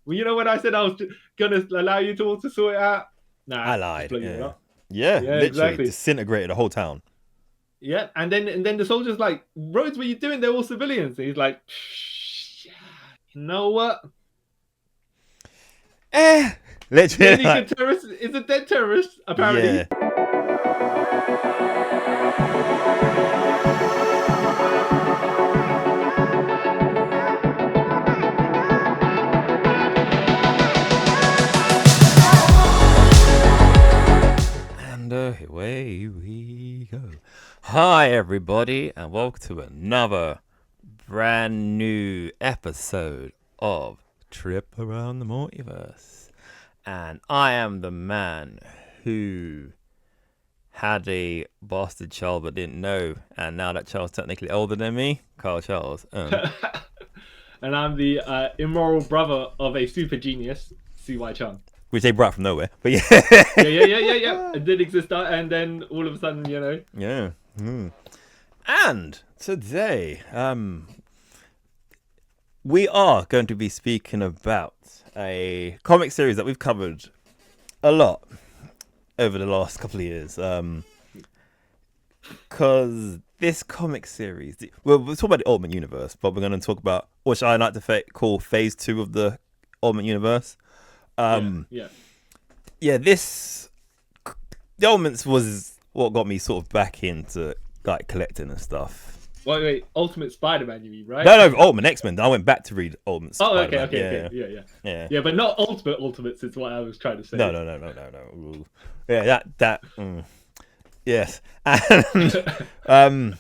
Well, you know when I said I was gonna allow you to all to sort it out? Nah, I just lied. blow you Yeah. up. Yeah, Yeah, literally exactly. disintegrated the whole town. Yeah, and then the soldier's like, Rhodes, what are you doing? They're all civilians. And he's like, "Shh, you know what? Eh, The literally only good like, terrorist is a dead terrorist, apparently. yeah. And away we go. Hi, everybody, and welcome to another brand new episode of Trip Around the Multiverse. And I am the man who had a bastard child but didn't know, and now that child's technically older than me, Carl Charles. And I'm the immoral brother of a super genius, C.Y. Chung. Which they brought from nowhere, but yeah. Yeah. It did exist, and then all of a sudden, Yeah. And today, we are going to be speaking about a comic series that we've covered a lot over the last couple of years. Because this comic series, we'll talk about the Ultimate Universe, but we're going to talk about what I like to call Phase 2 of the Ultimate Universe. Yeah. The Ultimates was what got me sort of back into like collecting and stuff. Wait, Ultimate Spider-Man, you mean, right? No, Ultimate X-Men. I went back to read Ultimate Okay, Spider-Man. okay. Yeah. Yeah, but not Ultimates is what I was trying to say. No. Ooh. Yeah, that. Yes, and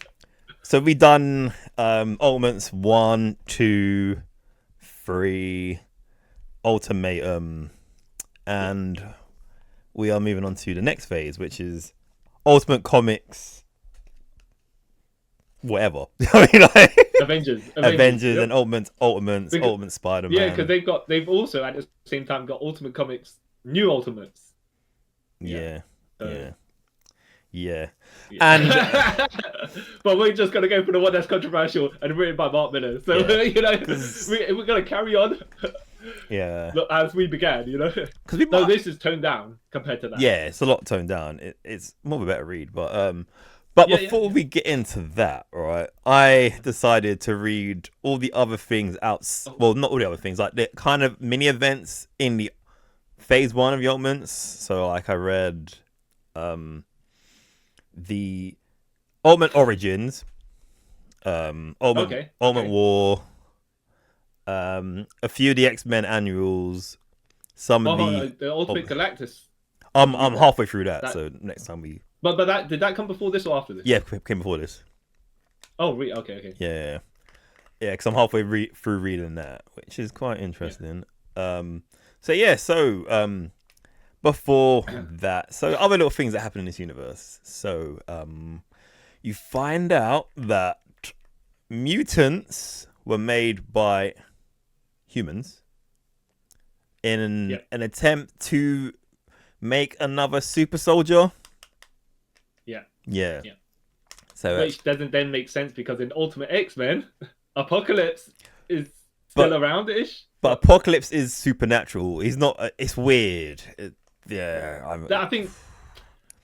so we done Ultimates 1, 2, 3, Ultimatum, and we are moving on to the next phase, which is Ultimate Comics. Whatever. I mean, like Avengers, Avengers yep. and Ultimate Spider-Man. Yeah, because they've also at the same time got Ultimate Comics, New Ultimates. Yeah. And but we're just gonna go for the one that's controversial and written by Mark Miller. So we're gonna carry on. Yeah. As we began, because this is toned down compared to that. Yeah, it's a lot toned down. It's more of a better read, but before we get into that, right, I decided to read all the other things well, not all the other things, like the kind of mini events in the Phase 1 of the Ultimates. So, like, I read the Ultimate Origins, Ultimate War, a few of the X-Men annuals, some of the Ultimate Galactus. I'm halfway through that, so next time we. But did that come before this or after this? Yeah, it came before this. Oh, okay. Yeah, because I'm halfway through reading that, which is quite interesting. Before that, so other little things that happen in this universe. So you find out that mutants were made by humans in an attempt to make another super soldier. Yeah. So which doesn't then make sense because in Ultimate X-Men, Apocalypse is still around-ish. But Apocalypse is supernatural. He's not. It's weird. I think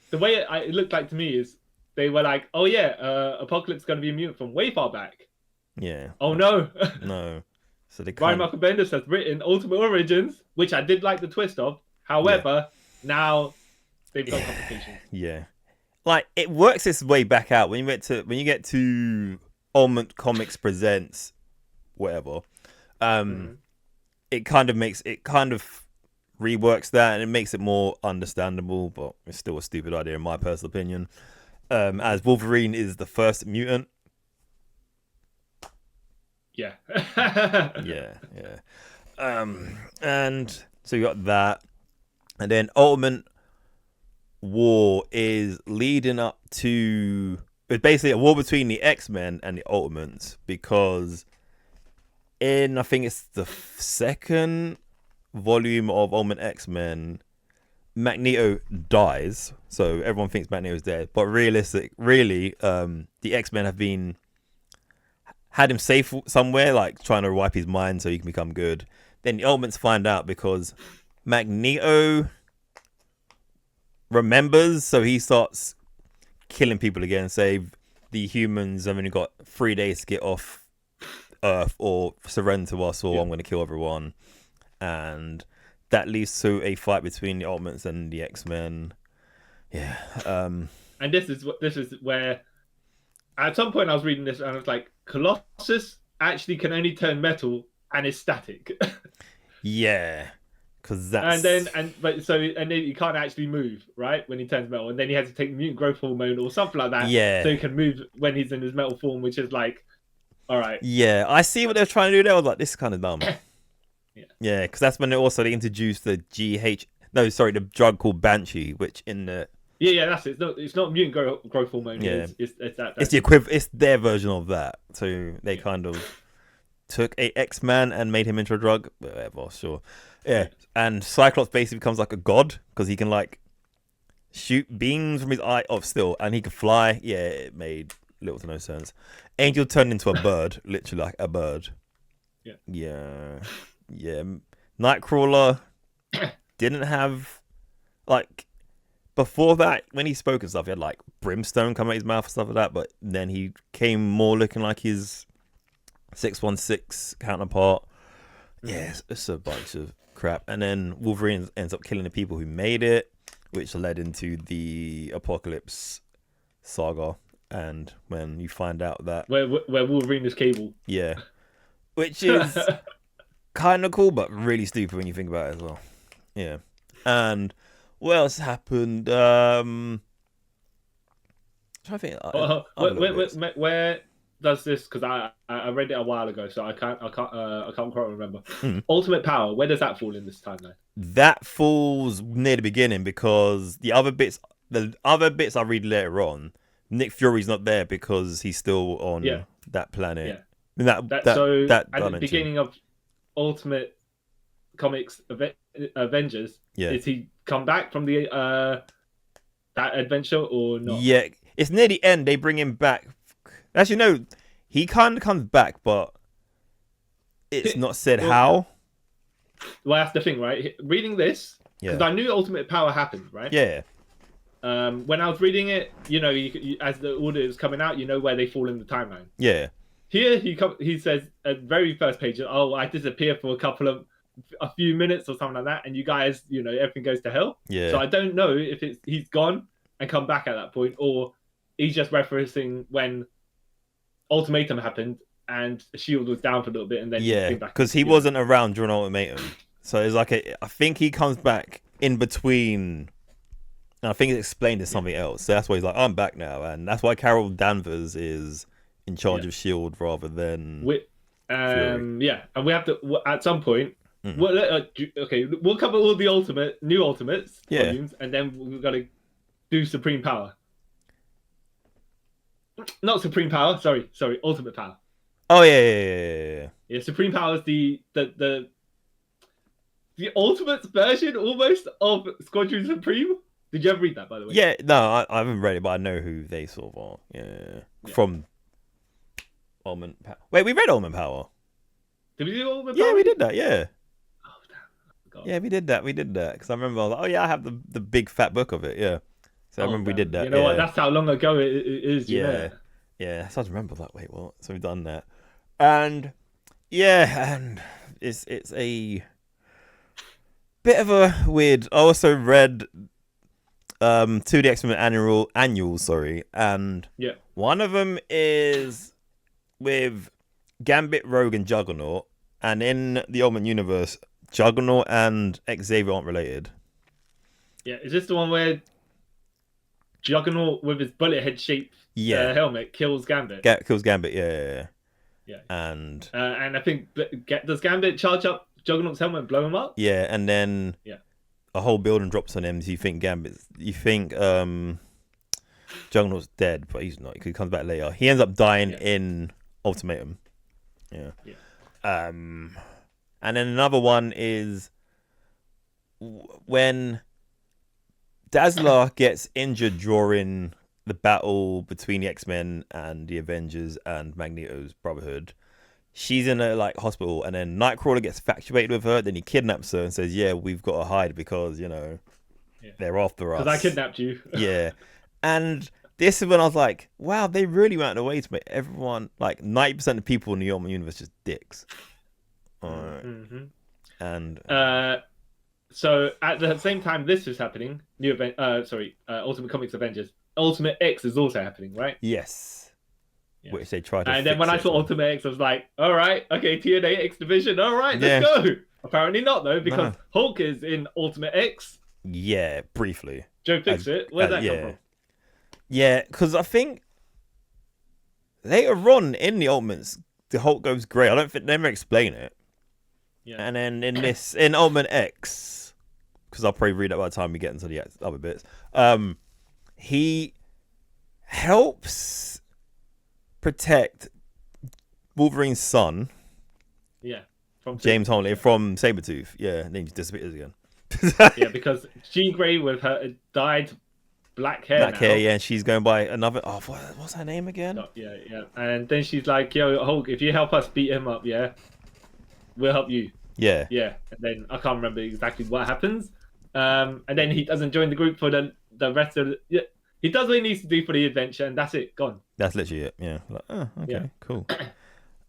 the way it looked like to me is they were like, "Oh yeah, Apocalypse is going to be a mutant from way far back." Yeah. Oh no. No. So they Brian Michael Bendis has written Ultimate Origins, which I did like the twist of. However, now they've got complications. Yeah. Like it works its way back out when you get to Ultimate Comics Presents whatever. It kind of reworks that and it makes it more understandable, but it's still a stupid idea in my personal opinion. As Wolverine is the first mutant. Yeah. Yeah. And so you got that, and then Ultimate War is leading up to. It's basically a war between the X-Men and the Ultimates because I think it's the second volume of Ultimate X-Men, Magneto dies, so everyone thinks Magneto's dead. But really, the X-Men have had him safe somewhere, like trying to wipe his mind so he can become good. then the Ultimates find out because Magneto remembers, so he starts killing people again. Say the humans have only got 3 days to get off Earth or surrender to us, or I'm going to kill everyone. And that leads to a fight between the Ultimates and the X-Men. Yeah. And this is where, at some point I was reading this and I was like, Colossus actually can only turn metal and is static. Yeah, because that's and then he can't actually move, right, when he turns metal, and then he has to take mutant growth hormone or something like that. Yeah. So he can move when he's in his metal form, which is like, all right. Yeah, I see what they're trying to do there. I was like, this is kind of dumb. Yeah, because that's when they introduced the the drug called Banshee, which in the that's it. It's not mutant growth hormone. Yeah, it's that. It's the equivalent. It's their version of that. So they kind of took a X-Man and made him into a drug. Whatever, sure. Yeah, and Cyclops basically becomes like a god because he can like shoot beams from his eye of steel, and he can fly. Yeah, it made little to no sense. Angel turned into a bird, literally like a bird. Yeah. Nightcrawler didn't have like before that when he spoke and stuff. He had like brimstone come out his mouth and stuff like that, but then he came more looking like his 616 counterpart. Yeah, it's a bunch of crap. And then Wolverine ends up killing the people who made it, which led into the Apocalypse saga. And when you find out that where Wolverine is Cable, which is kind of cool, but really stupid when you think about it as well. Yeah, and what else happened? I'm trying to think. Where does this? Because I read it a while ago, so I can't quite remember. Ultimate Power. Where does that fall in this timeline? That falls near the beginning because the other bits I read later on. Nick Fury's not there because he's still on that planet. Yeah. At the beginning of Ultimate Comics Avengers, is he come back from the that adventure or not? Yeah, it's near the end. They bring him back. Actually, no, he kind of comes back, but it's not said how. Well, that's the thing, right? Reading this, because I knew Ultimate Power happened, right? Yeah. When I was reading it, you, as the order is coming out, you know where they fall in the timeline. Yeah. Here he says at the very first page, "Oh, I disappear for a few minutes or something like that," and you guys, everything goes to hell. Yeah. So I don't know if he's gone and come back at that point, or he's just referencing when Ultimatum happened and S.H.I.E.L.D. was down for a little bit, and then came back. Because he wasn't around during Ultimatum, so it's like I think he comes back in between. And I think it's explained as something else. So that's why he's like, I'm back now. And that's why Carol Danvers is in charge of S.H.I.E.L.D. rather than Fury. And we have to, at some point, we'll cover all the new Ultimates volumes, and then we've got to do Supreme Power. Not Supreme Power, sorry, Ultimate Power. Oh, yeah. Yeah, Supreme Power is the Ultimates version, almost, of Squadron Supreme. Did you ever read that, by the way? Yeah, no, I haven't read it, but I know who they sort of are. Yeah. From Ultimate Power. Wait, we read Ultimate Power. Did we do Ultimate Power? Yeah, we did that, yeah. Oh, damn. Yeah, we did that. Because I remember I was like, oh, yeah, I have the big fat book of it, yeah. So I remember we did that. You know what? That's how long ago it is, Yeah. So I remember like, wait, what? So we've done that. And, and it's a bit of a weird... I also read... 2D X-Men annuals, and one of them is with Gambit, Rogue, and Juggernaut, and in the Ultimate Universe, Juggernaut and Xavier aren't related. Yeah, is this the one where Juggernaut with his bullet head shaped helmet kills Gambit? Kills Gambit, yeah. And I think does Gambit charge up Juggernaut's helmet and blow him up? Yeah, and then a whole building drops on him. So you think Juggernaut's dead, but he's not. He comes back later. He ends up dying in Ultimatum. Yeah. And then another one is when Dazzler gets injured during the battle between the X-Men and the Avengers and Magneto's Brotherhood. she's in a like hospital, and then Nightcrawler gets infatuated with her. Then he kidnaps her and says, "Yeah, we've got to hide because they're after us." Because I kidnapped you. Yeah, and this is when I was like, "Wow, they really went out of the way to make everyone like 90% of people in the Ultimate Universe just dicks." Alright. Mm-hmm. And so at the same time this is happening, Ultimate Comics Avengers, Ultimate X is also happening, right? Yes. Yeah. Which they tried to And then when I saw Ultimate X, I was like, all right, okay, TNA X Division, all right, let's go. Apparently not, though, because Hulk is in Ultimate X. Yeah, briefly. Joe Fixit, where'd that come from? Yeah, because I think later on in the Ultimates, the Hulk goes grey. I don't think they ever explain it. Yeah. And then in Ultimate X, because I'll probably read it by the time we get into the other bits, he helps protect Wolverine's son. Yeah. From James Holland, from Sabretooth. Yeah, and then he just disappears again. Yeah, because Jean Grey with her dyed black hair. Black hair, yeah, and she's going by another. Oh, what's her name again? Yeah. And then she's like, "Yo, Hulk, if you help us beat him up, yeah, we'll help you." Yeah. Yeah, and then I can't remember exactly what happens. And then he doesn't join the group for the rest of. He does what he needs to do for the adventure, and that's it. Gone. That's literally it. Yeah. Like, oh, okay, cool.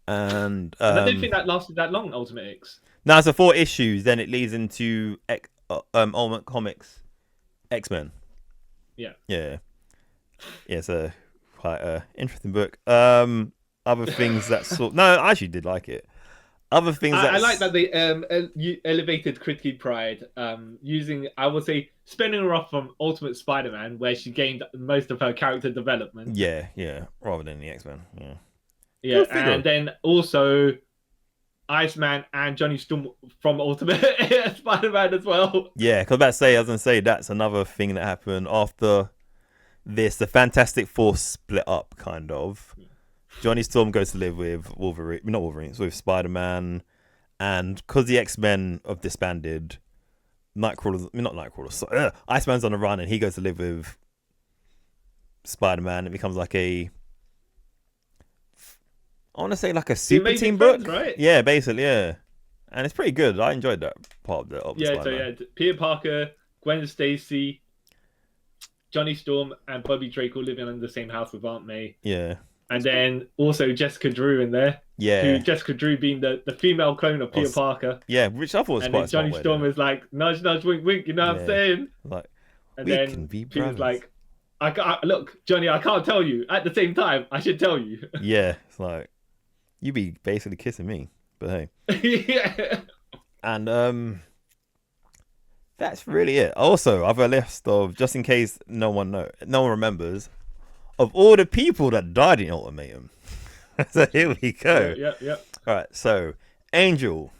And I didn't think that lasted that long. Ultimate X. No, so 4 issues. Then it leads into Ultimate Comics X-Men. Yeah. Yeah. It's a quite interesting book. Other things that no, I actually did like it. Other things I like that they elevated Kitty Pryde, using, I would say, spinning her off from Ultimate Spider-Man, where she gained most of her character development. Yeah, rather than the X-Men. Yeah, and then also Iceman and Johnny Storm from Ultimate Spider-Man as well. Yeah, because I was going to say that's another thing that happened after this. The Fantastic Four split up, kind of. Johnny Storm goes to live with with Spider-Man, and because the X-Men have disbanded, Iceman's on the run, and he goes to live with Spider-Man. It becomes like I want to say like a super team book, right? Yeah, basically, yeah. And it's pretty good. I enjoyed that part of the Spider-Man. So Peter Parker, Gwen Stacy, Johnny Storm, and Bobby Drake all living in the same house with Aunt May. Yeah. And then also Jessica Drew in there. Yeah. Jessica Drew being the female clone of Peter Parker. Yeah, which I thought was quite smart. And then Johnny Storm is like, nudge, nudge, wink, wink, you know what I'm saying? Like, and then Peter's like, look, Johnny, I can't tell you. At the same time, I should tell you. Yeah, it's like, you be basically kissing me, but hey. Yeah. And that's really it. Also, I have a list of, just in case no one remembers, of all the people that died in Ultimatum. So here we go. Yeah. All right, so Angel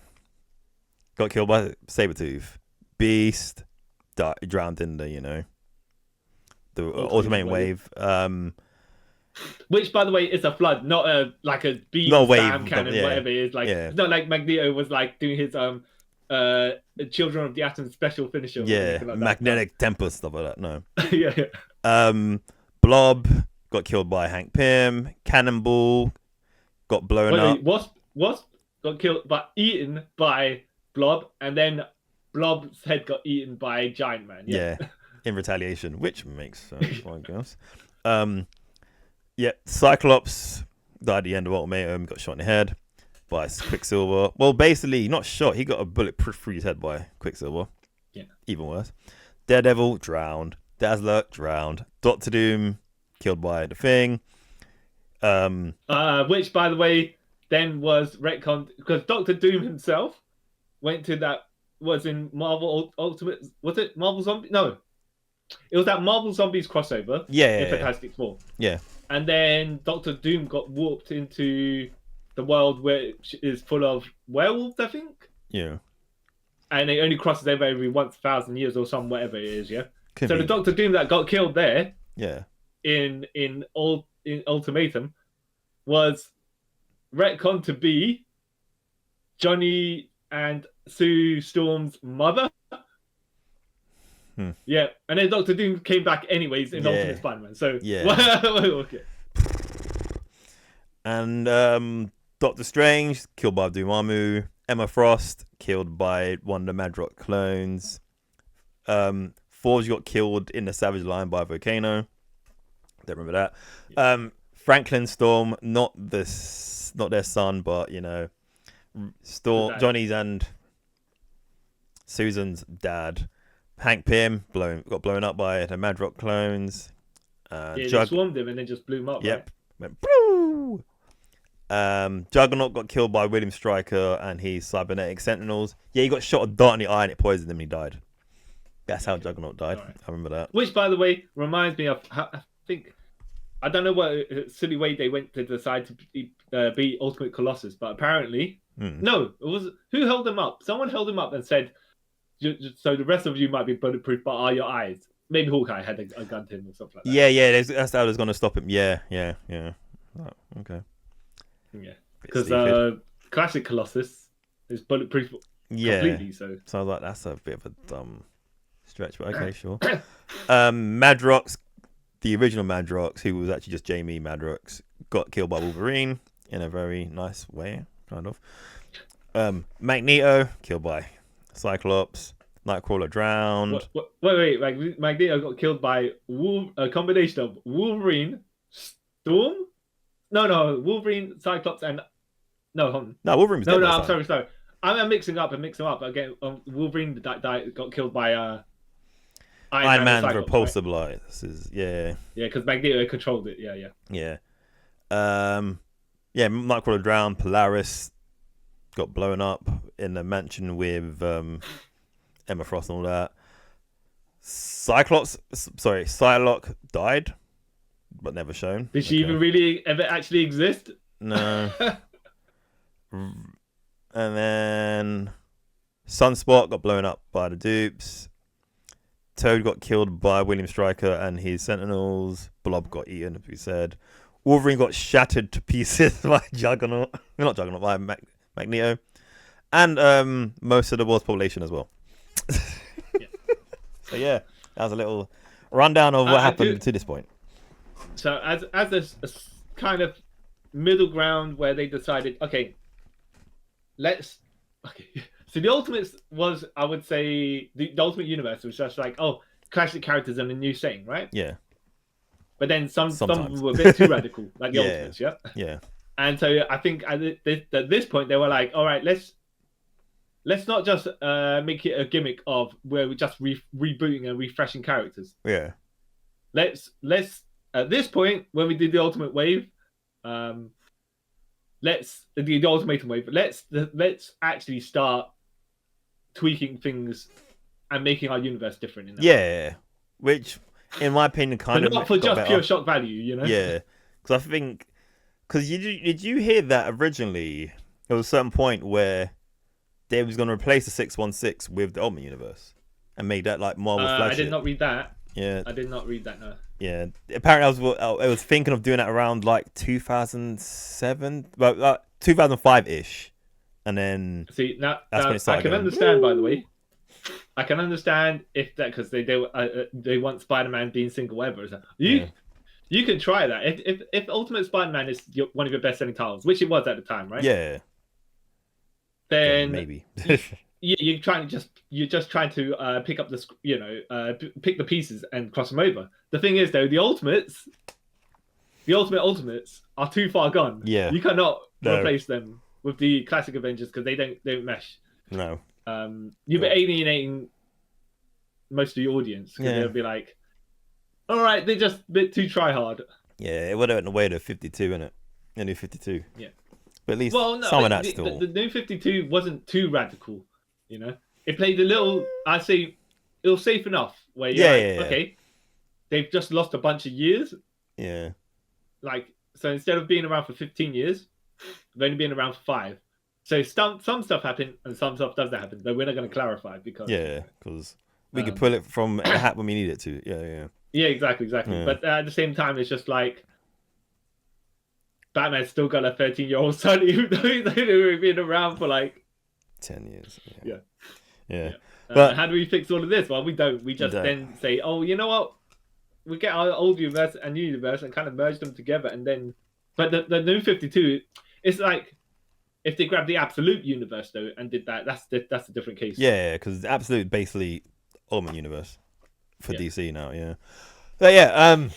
got killed by Sabretooth. Beast drowned in the Ultimatum wave. Which, by the way, is a flood, not a beam, spam cannon, whatever it is. Like, it's not like Magneto was like doing his Children of the Atom special finisher. Yeah, like magnetic tempest, stuff like that. No. Yeah. Blob got killed by Hank Pym. Cannonball got blown up. Wasp got killed eaten by Blob, and then Blob's head got eaten by Giant Man. Yeah, in retaliation, which makes sense, I guess. Yeah, Cyclops died at the end of Ultimatum, got shot in the head by Quicksilver. Well, basically, not shot. He got a bullet through his head by Quicksilver. Yeah. Even worse. Daredevil drowned. Dazzler drowned. Doctor Doom killed by the Thing. Which, by the way, then was retconned because Doctor Doom himself went to that. Was in Marvel Ultimate. Was it Marvel Zombie? No, it was that Marvel Zombies crossover. Yeah. Fantastic Four. Yeah. And then Doctor Doom got warped into the world which is full of werewolves, I think. Yeah. And it only crosses over every 1,000 years or some whatever it is, yeah. So the Doctor Doom that got killed there, yeah, in Ultimatum, was retconned to be Johnny and Sue Storm's mother. Yeah, and then Doctor Doom came back anyways in Ultimate Spider-Man. So yeah, okay. And Doctor Strange killed by Dormammu. Emma Frost killed by one of the Madrox clones. Forge got killed in the Savage Line by a volcano. Don't remember that. Yeah. Franklin Storm, not their son, but Storm, Johnny's and Susan's dad. Hank Pym got blown up by the Madrox clones. They swarmed him and then just blew him up. Yep. Right? Went, Boo! Juggernaut got killed by William Stryker and his cybernetic sentinels. Yeah, he got shot a dart in the eye and it poisoned him and he died. That's how Juggernaut died. Right. I remember that. Which, by the way, reminds me of, I don't know what silly way they went to decide to be Ultimate Colossus, but apparently, no, it was, who held him up? Someone held him up and said, so the rest of you might be bulletproof, but are your eyes? Maybe Hawkeye had a gun to him or something like that. Yeah, that's how I was going to stop him. Yeah. Oh, okay. Yeah, because classic Colossus is bulletproof completely. So I was like, that's a bit of a dumb stretch, but okay, sure. Madrox, the original Madrox, who was actually just Jamie Madrox, got killed by Wolverine in a very nice way, kind of. Magneto killed by Cyclops. Nightcrawler drowned. Wait. Magneto got killed by a combination of Wolverine, Storm. No, Wolverine, Cyclops, and no, Wolverine was dead. No, I'm sorry. I'm mixing up again. Wolverine got killed by Iron Man's repulsive light. This is because Magneto controlled it. Yeah. Nightcrawler drowned. Polaris got blown up in the mansion with Emma Frost and all that. Psylocke died, but never shown. Did she even really ever actually exist? No. And then Sunspot got blown up by the dupes. Toad got killed by William Stryker and his Sentinels. Blob got eaten, as we said. Wolverine got shattered to pieces by Juggernaut. Not Juggernaut, by Magneto. And most of the world's population as well. So that was a little rundown of what happened to this point. So as a kind of middle ground where they decided, okay. So the Ultimates was, I would say, the Ultimate Universe was just like, classic characters in a new setting, right? Yeah. But then some were a bit too radical, like the Ultimates, yeah? Yeah. And so I think at this point they were like, all right, let's not just make it a gimmick of where we're just rebooting and refreshing characters. Yeah. Let's at this point when we did the Ultimate Wave, the Ultimatum Wave, let's actually start tweaking things and making our universe different. Which, in my opinion, kind of not for just pure shock value, you know. Yeah, because I think did you hear that originally? There was a certain point where they was going to replace the 616 with the Ultimate Universe and make that like Marvel's flagship. I did not read that. Yeah, I did not read that. No. Yeah, apparently I was thinking of doing that around like 2007, well, 2005 ish, and then see now I can understand. By the way, I can understand if that because they want Spider-Man being single ever. So you can try that if Ultimate Spider-Man is one of your best-selling titles, which it was at the time, right? Yeah. Then maybe. you're just trying to pick up pick the pieces and cross them over. The thing is though, the Ultimates are too far gone. Yeah. You cannot replace them with the classic Avengers because they don't mesh. No. You'll be alienating most of the audience because they'll be like, all right, they're just a bit too try hard. Yeah, it would have went away to 52, innit? The new 52. Yeah. But at least some of that still. The new 52 wasn't too radical, you know? It played a little, I'd say, it was safe enough where okay, they've just lost a bunch of years. Yeah. Like, so instead of being around for 15 years, they've only been around for 5. So some stuff happened and some stuff doesn't happen, but we're not going to clarify because... Yeah, because we could pull it from a hat when we need it to. Yeah. Yeah, exactly. Yeah. But at the same time, it's just like, Batman's still got a 13-year-old son, even though he's only been around for like 10 years. Yeah. But how do we fix all of this? Well, we don't. We just then say, oh, you know what? We get our old universe and new universe and kind of merge them together, and then. But the new 52, it's like if they grabbed the absolute universe though and did that, that's a different case. Yeah, because Absolute basically Ultimate Universe for Yeah. DC now. Yeah, but yeah,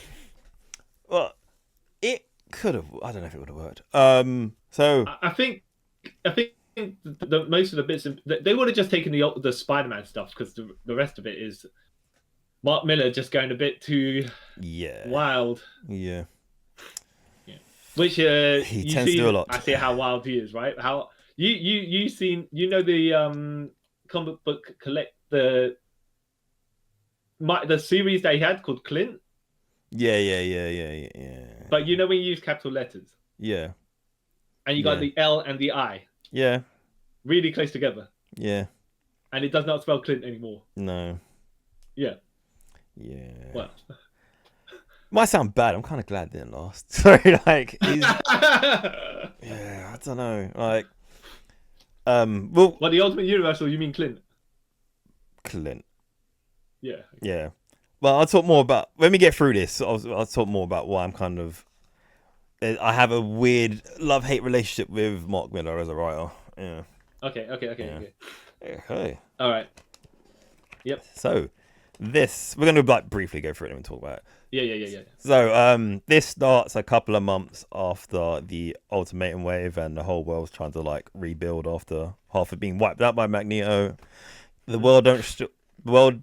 well, it could have. I don't know if it would have worked. So I think most of the bits they would have just taken the Spider-Man stuff because the rest of it is Mark Miller just going a bit too yeah, wild. yeah, Yeah. Which he you tends to do a see, lot. I see how wild he is, right? How you seen the comic book collect the series they had called Clint, Yeah. but you know when you use capital letters Yeah, and you got the L and the I yeah, really close together, yeah. and it does not spell Clint anymore. No. Yeah. Yeah. Well. Might sound bad. I'm kind of glad it didn't last. Sorry, like he's. Yeah, I don't know. Like, well, Well, the Ultimate Universal, you mean Clint? Clint. Yeah. Yeah. Well, I'll talk more about when we get through this. I'll talk more about why I'm kind of. I have a weird love-hate relationship with Mark Miller as a writer. Yeah. Okay. Hey. All right. Yep. So, we're gonna like briefly go through it and talk about it. Yeah. So, this starts a couple of months after the Ultimatum wave, and the whole world's trying to like rebuild after half of being wiped out by Magneto. The world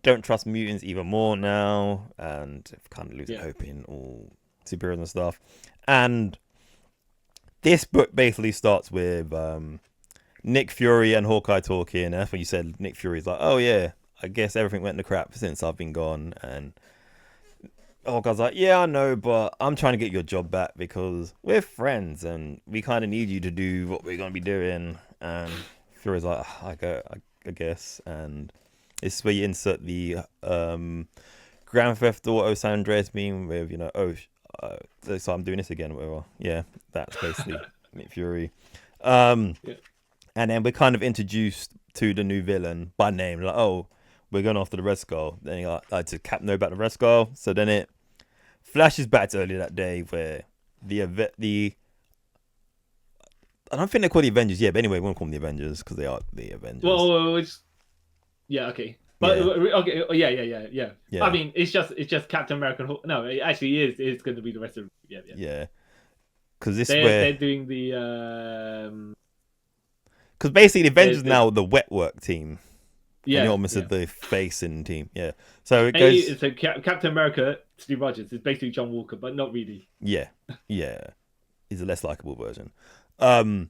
don't trust mutants even more now, and kind of losing hope in all superheroes and stuff. And this book basically starts with Nick Fury and Hawkeye talking. And that's when you said Nick Fury's like, "Oh yeah, I guess everything went to crap since I've been gone." And Hawkeye's like, "Yeah, I know, but I'm trying to get your job back because we're friends and we kind of need you to do what we're gonna be doing." And Fury's like, I guess." And this is where you insert the Grand Theft Auto San Andreas meme with, so I'm doing this again, or whatever. Yeah, that's basically Nick Fury. And then we're kind of introduced to the new villain by name. Like, oh, we're going after the Red Skull. Then you got to Cap know about the Red Skull. So then it flashes back to earlier that day where the I don't think they're called the Avengers yet, but anyway, we won't call them the Avengers because they are the Avengers. Well, okay. But okay, yeah. I mean, it's just Captain America. No, it actually is. It's going to be the rest of Yeah. Because they're doing the because basically the Avengers now the wet work team. Yeah, and almost the facing team. Yeah. So it goes. So Captain America, Steve Rogers, is basically John Walker, but not really. Yeah. He's a less likable version. So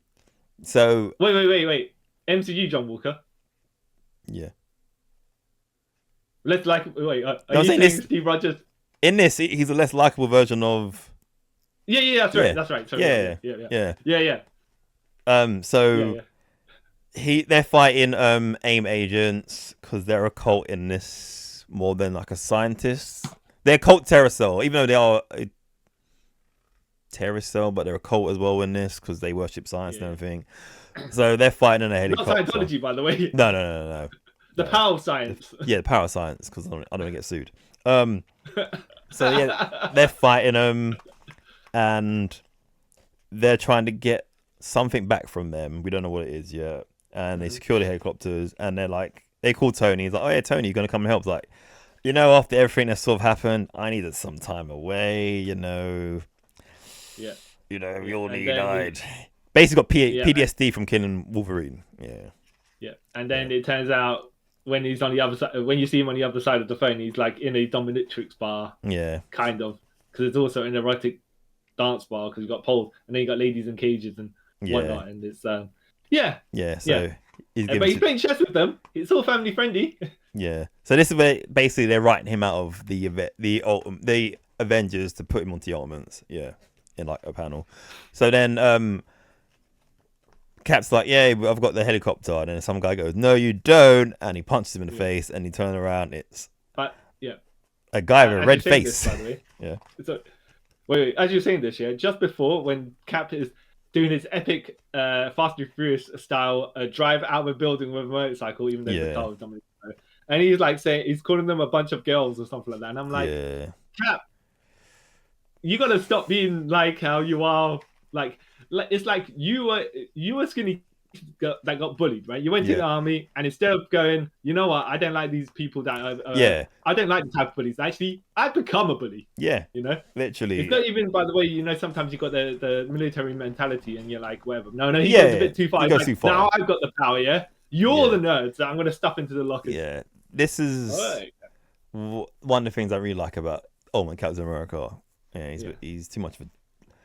wait. MCU John Walker. Yeah. Are you saying Steve Rogers? In this, he's a less likable version of. Yeah, that's right. That's right. Sorry, yeah. So they're fighting AIM agents because they're a cult in this more than like a scientist. They're a cult terror cell, even though they are a terror cell, but they're a cult as well in this because they worship science and everything. So they're fighting in a helicopter. Not Scientology, by the way. No. The power of science. The power of science, because I don't want to get sued. So yeah, they're fighting them, and they're trying to get something back from them. We don't know what it is yet. And they secure the helicopters, and they call Tony. He's like, "Oh yeah, Tony, you're gonna come and help?" Like, after everything that sort of happened, I needed some time away. Yeah. We all died. Basically, got PTSD from killing Wolverine. Yeah, and then it turns out when he's on the other side, when you see him on the other side of the phone, he's like in a dominatrix bar. Yeah. Kind of, because it's also an erotic dance bar because you got poles, and then you got ladies in cages and whatnot, and it's Yeah. So but he's playing chess with them. It's all family friendly. Yeah. So this is where basically they're writing him out of the Avengers to put him onto the Ultimates. Yeah. In like a panel. So then Cap's like, "Yeah, I've got the helicopter," and then some guy goes, "No, you don't," and he punches him in the face, and he turns around. It's a guy with a red face. This, by the way. Yeah. So, wait, as you're saying this, just before when Cap is doing his epic Fast and Furious style drive out of a building with a motorcycle, even though the car was somebody, and he's like saying he's calling them a bunch of girls or something like that, and I'm like, Cap, you gotta stop being like how you are, like it's like you were skinny that got bullied, right? You went to Yeah. the army, and instead of going, you know what, I don't like these people that Yeah. I don't like the type of bullies. Actually, I become a bully. Yeah. You know, it's Literally. not even, by the way, you know, sometimes you got the military mentality, and you're like, whatever. No, he Yeah. goes a bit too far. He He's goes like, too far. now I've got the power. Yeah, you're the nerds that I'm going to stuff into the lockers. Yeah. This is Right. one of the things I really like about Captain America. Yeah, he's too much of a.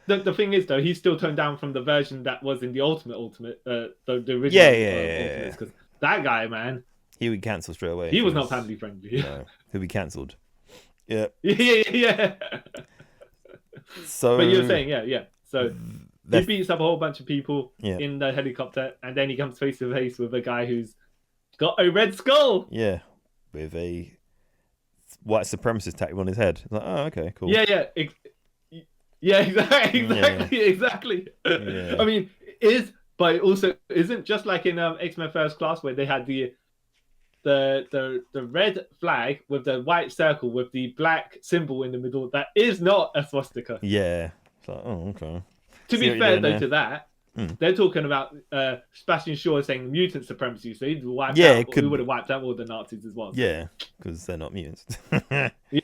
The thing is, though, he's still toned down from the version that was in the Ultimate, the original Ultimates, because that guy, man, he would cancel straight away. He was not family friendly. No, he'll be cancelled. Yeah. Yeah. So, but you're saying, yeah. So he beats up a whole bunch of people in the helicopter, and then he comes face to face with a guy who's got a red skull. Yeah, with a white supremacist tattoo on his head. Like, oh, okay, cool. Yeah, exactly. Yeah. I mean, but it also isn't just like in X-Men First Class, where they had the red flag with the white circle with the black symbol in the middle. That is not a swastika. Yeah. So, oh, okay. To be fair, though, to that, they're talking about Sebastian Shaw saying mutant supremacy, so he would have wiped out all the Nazis as well. Yeah, because they're not mutants. Yeah. He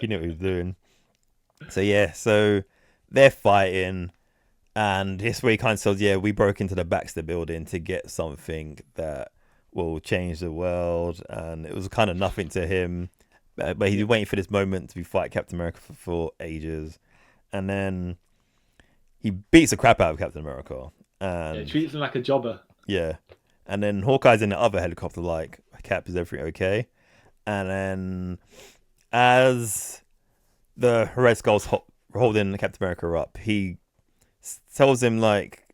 knew what he was doing. So they're fighting, and this way he kind of says, we broke into the Baxter building to get something that will change the world, and it was kind of nothing to him, but he's waiting for this moment to fight Captain America for ages, and then he beats the crap out of Captain America, and treats him like a jobber. Yeah, and then Hawkeye's in the other helicopter like, Cap, is everything okay? And then as the Red Skull's holding Captain America up, he tells him like,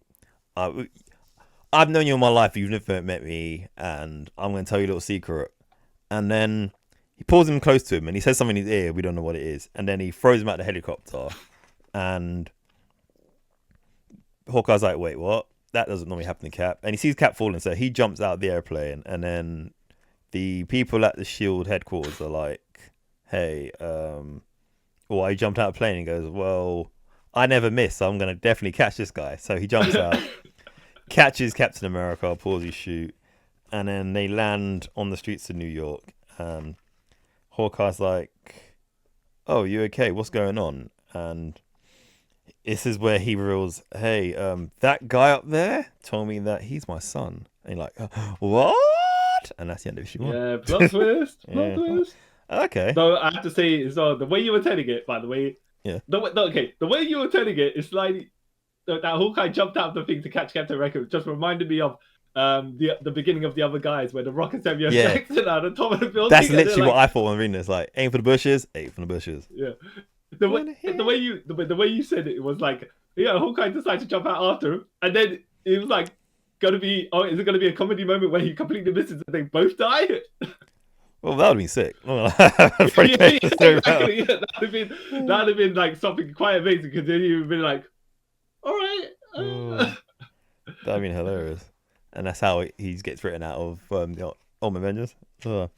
I've known you all my life, you've never met me, and I'm going to tell you a little secret. And then he pulls him close to him, and he says something in his ear, we don't know what it is, and then he throws him out the helicopter, and Hawkeye's like, wait, what? That doesn't normally happen to Cap. And he sees Cap falling, so he jumps out of the airplane, and then the people at the S.H.I.E.L.D. headquarters are like, hey, why you jumped out of the plane? And he goes, well, I never miss, so I'm going to definitely catch this guy. So he jumps out, catches Captain America, pulls his chute, and then they land on the streets of New York. And Hawkeye's like, oh, you okay? What's going on? And this is where he reveals, hey, that guy up there told me that he's my son. And you're like, what? And that's the end of issue 1. Yeah, plot twist. Okay. So I have to say, so the way you were telling it, by the way, the way you were telling it is slightly that Hawkeye jumped out of the thing to catch Captain America. Just reminded me of the beginning of The Other Guys, where the Rock and Samuel Jackson are at the top of the building. That's literally what I thought when reading this. Like, aim for the bushes, aim for the bushes. Yeah. The way you said it was like, Hawkeye decided to jump out after him, and then it was like is it gonna be a comedy moment where he completely misses and they both die? Well, that would be sick. Exactly. That would have been like something quite amazing, because then you'd been like, all right. That'd have been hilarious. And that's how he gets written out of the Avengers. So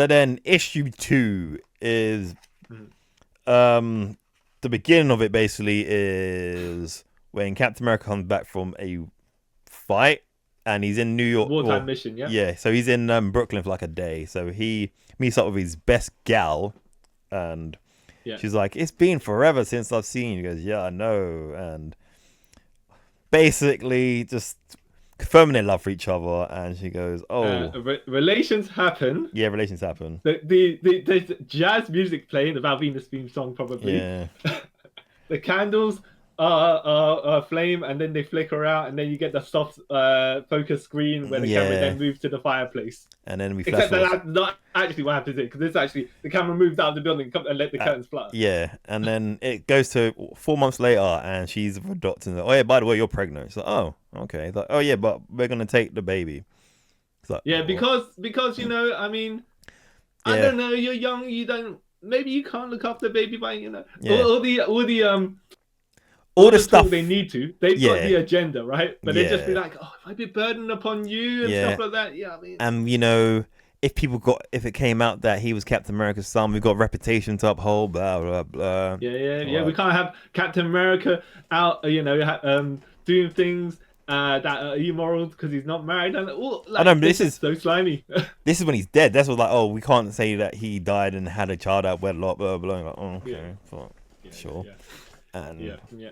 then issue 2 is the beginning of it basically is when Captain America comes back from a fight, and he's in New York. Wartime mission, yeah? Yeah, so he's in Brooklyn for like a day. So he meets up with his best gal, and she's like, it's been forever since I've seen you. He goes, yeah, I know. And basically just confirming their love for each other, and she goes, oh. Relations happen. Yeah, relations happen. There's jazz music playing, the Val Venus theme song, probably. Yeah. The candles flame, and then they flicker out, and then you get the soft focus screen where the camera then moves to the fireplace. And then we except that's not actually what happens, because it's actually the camera moves out of the building and let the curtains flutter. Yeah, and then it goes to 4 months later, and she's with a doctor, and like, oh yeah, by the way, you're pregnant. It's like, oh, okay. It's like, oh yeah, but we're gonna take the baby. It's like, because you know, I mean, I don't know, you're young, maybe you can't look after the baby, by all the stuff they need to. They've got the agenda, right? But they just be like, oh, if I be burdened upon you and stuff like that. Yeah, I mean. And if it came out that he was Captain America's son, we've got a reputation to uphold, blah blah blah. Yeah. We can't have Captain America out, doing things that immoral because he's not married, and all I know, like but they're this just is so slimy. when he's dead. That's what like, oh, we can't say that he died and had a child out wedlock. Blah blah. Blah. Like, oh, Yeah, okay, fine, yeah, sure. yeah, And yeah, yeah.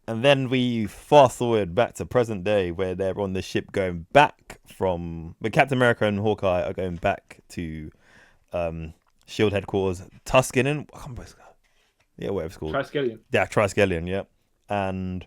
and then we fast forward back to present day where they're on the ship going back from. But Captain America and Hawkeye are going back to Shield headquarters, Tuscan. I can't remember. Yeah, whatever it's called. Triskelion. Yeah, Triskelion. Yeah, and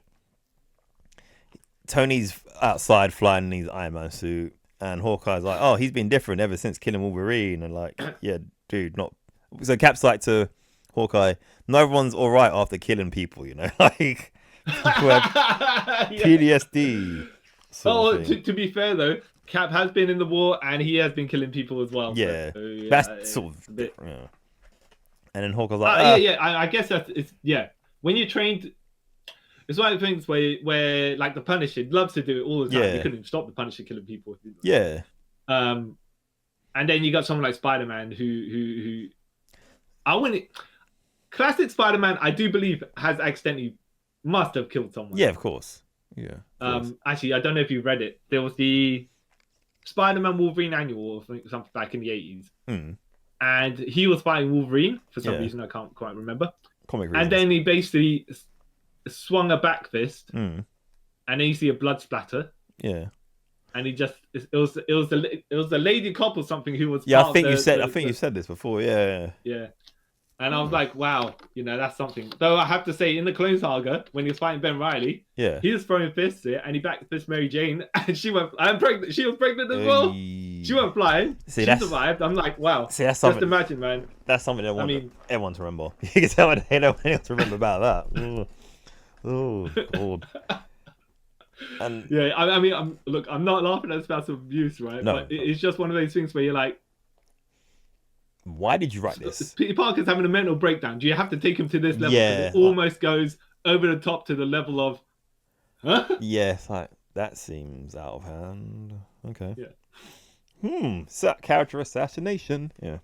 Tony's outside flying in his Iron Man suit, and Hawkeye's like, "Oh, he's been different ever since killing Wolverine." And like, yeah, dude, not. So Cap's like to Hawkeye, "No, everyone's all right after killing people, you know, like people have PTSD." Sort Oh, of thing. to be fair though, Cap has been in the war and he has been killing people as well. Yeah, so, yeah, that's sort of a bit. different. Yeah. And then Hawkeye's like, Yeah. I guess that's it's yeah. When you're trained, it's one of the things where like the Punisher loves to do it all the time. Yeah. He couldn't stop the Punisher killing people. yeah, And then you got someone like Spider-Man who I wouldn't. Classic Spider-Man, I do believe, has accidentally must have killed someone. yeah, of course, yeah. Of course. Actually, I don't know if you read it. There was the Spider-Man Wolverine annual, I think, something back in the 80s. And he was fighting Wolverine for some reason. I can't quite remember. Comic reasons. And then he basically swung a back fist, and then you see a blood splatter. Yeah. And he just—it was the lady cop or something who was. Yeah, part I think of you the, said. the, I think the, you said this before. Yeah. Yeah. And I was like, wow, that's something. Though I have to say, in the Clone Saga, when he was fighting Ben Reilly, Yeah. he was throwing fists here, and he back fist Mary Jane, and she went. I'm pregnant. She was pregnant as well. She went flying. See, she that's- survived. I'm like, wow. See, that's Just something. imagine, man. That's something I want mean- everyone to remember. You can tell they don't want anyone to remember about that. Oh, God. And Yeah, I mean, I'm not laughing at spousal abuse, right? No. But it's just one of those things where you're like, why did you write this? Peter Parker's having a mental breakdown. Do you have to take him to this level? 'Cause Yeah. it almost goes over the top to the level of, huh? Yeah, it's like that seems out of hand. Okay. Yeah. Character assassination. Yeah.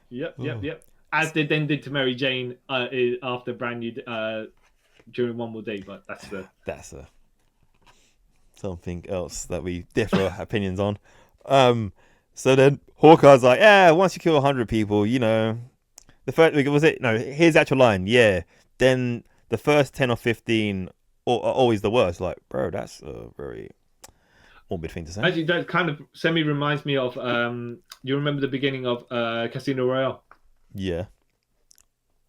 Yep. As they then did to Mary Jane after Brand New during One More Day, but That's something else that we differ opinions on. So then Hawkeye's like, yeah, once you kill 100 people, the first was it? No, here's the actual line. Yeah, then the first 10 or 15 are always the worst. Like, bro, that's a very morbid thing to say. Actually, that kind of semi reminds me of you remember the beginning of Casino Royale? Yeah.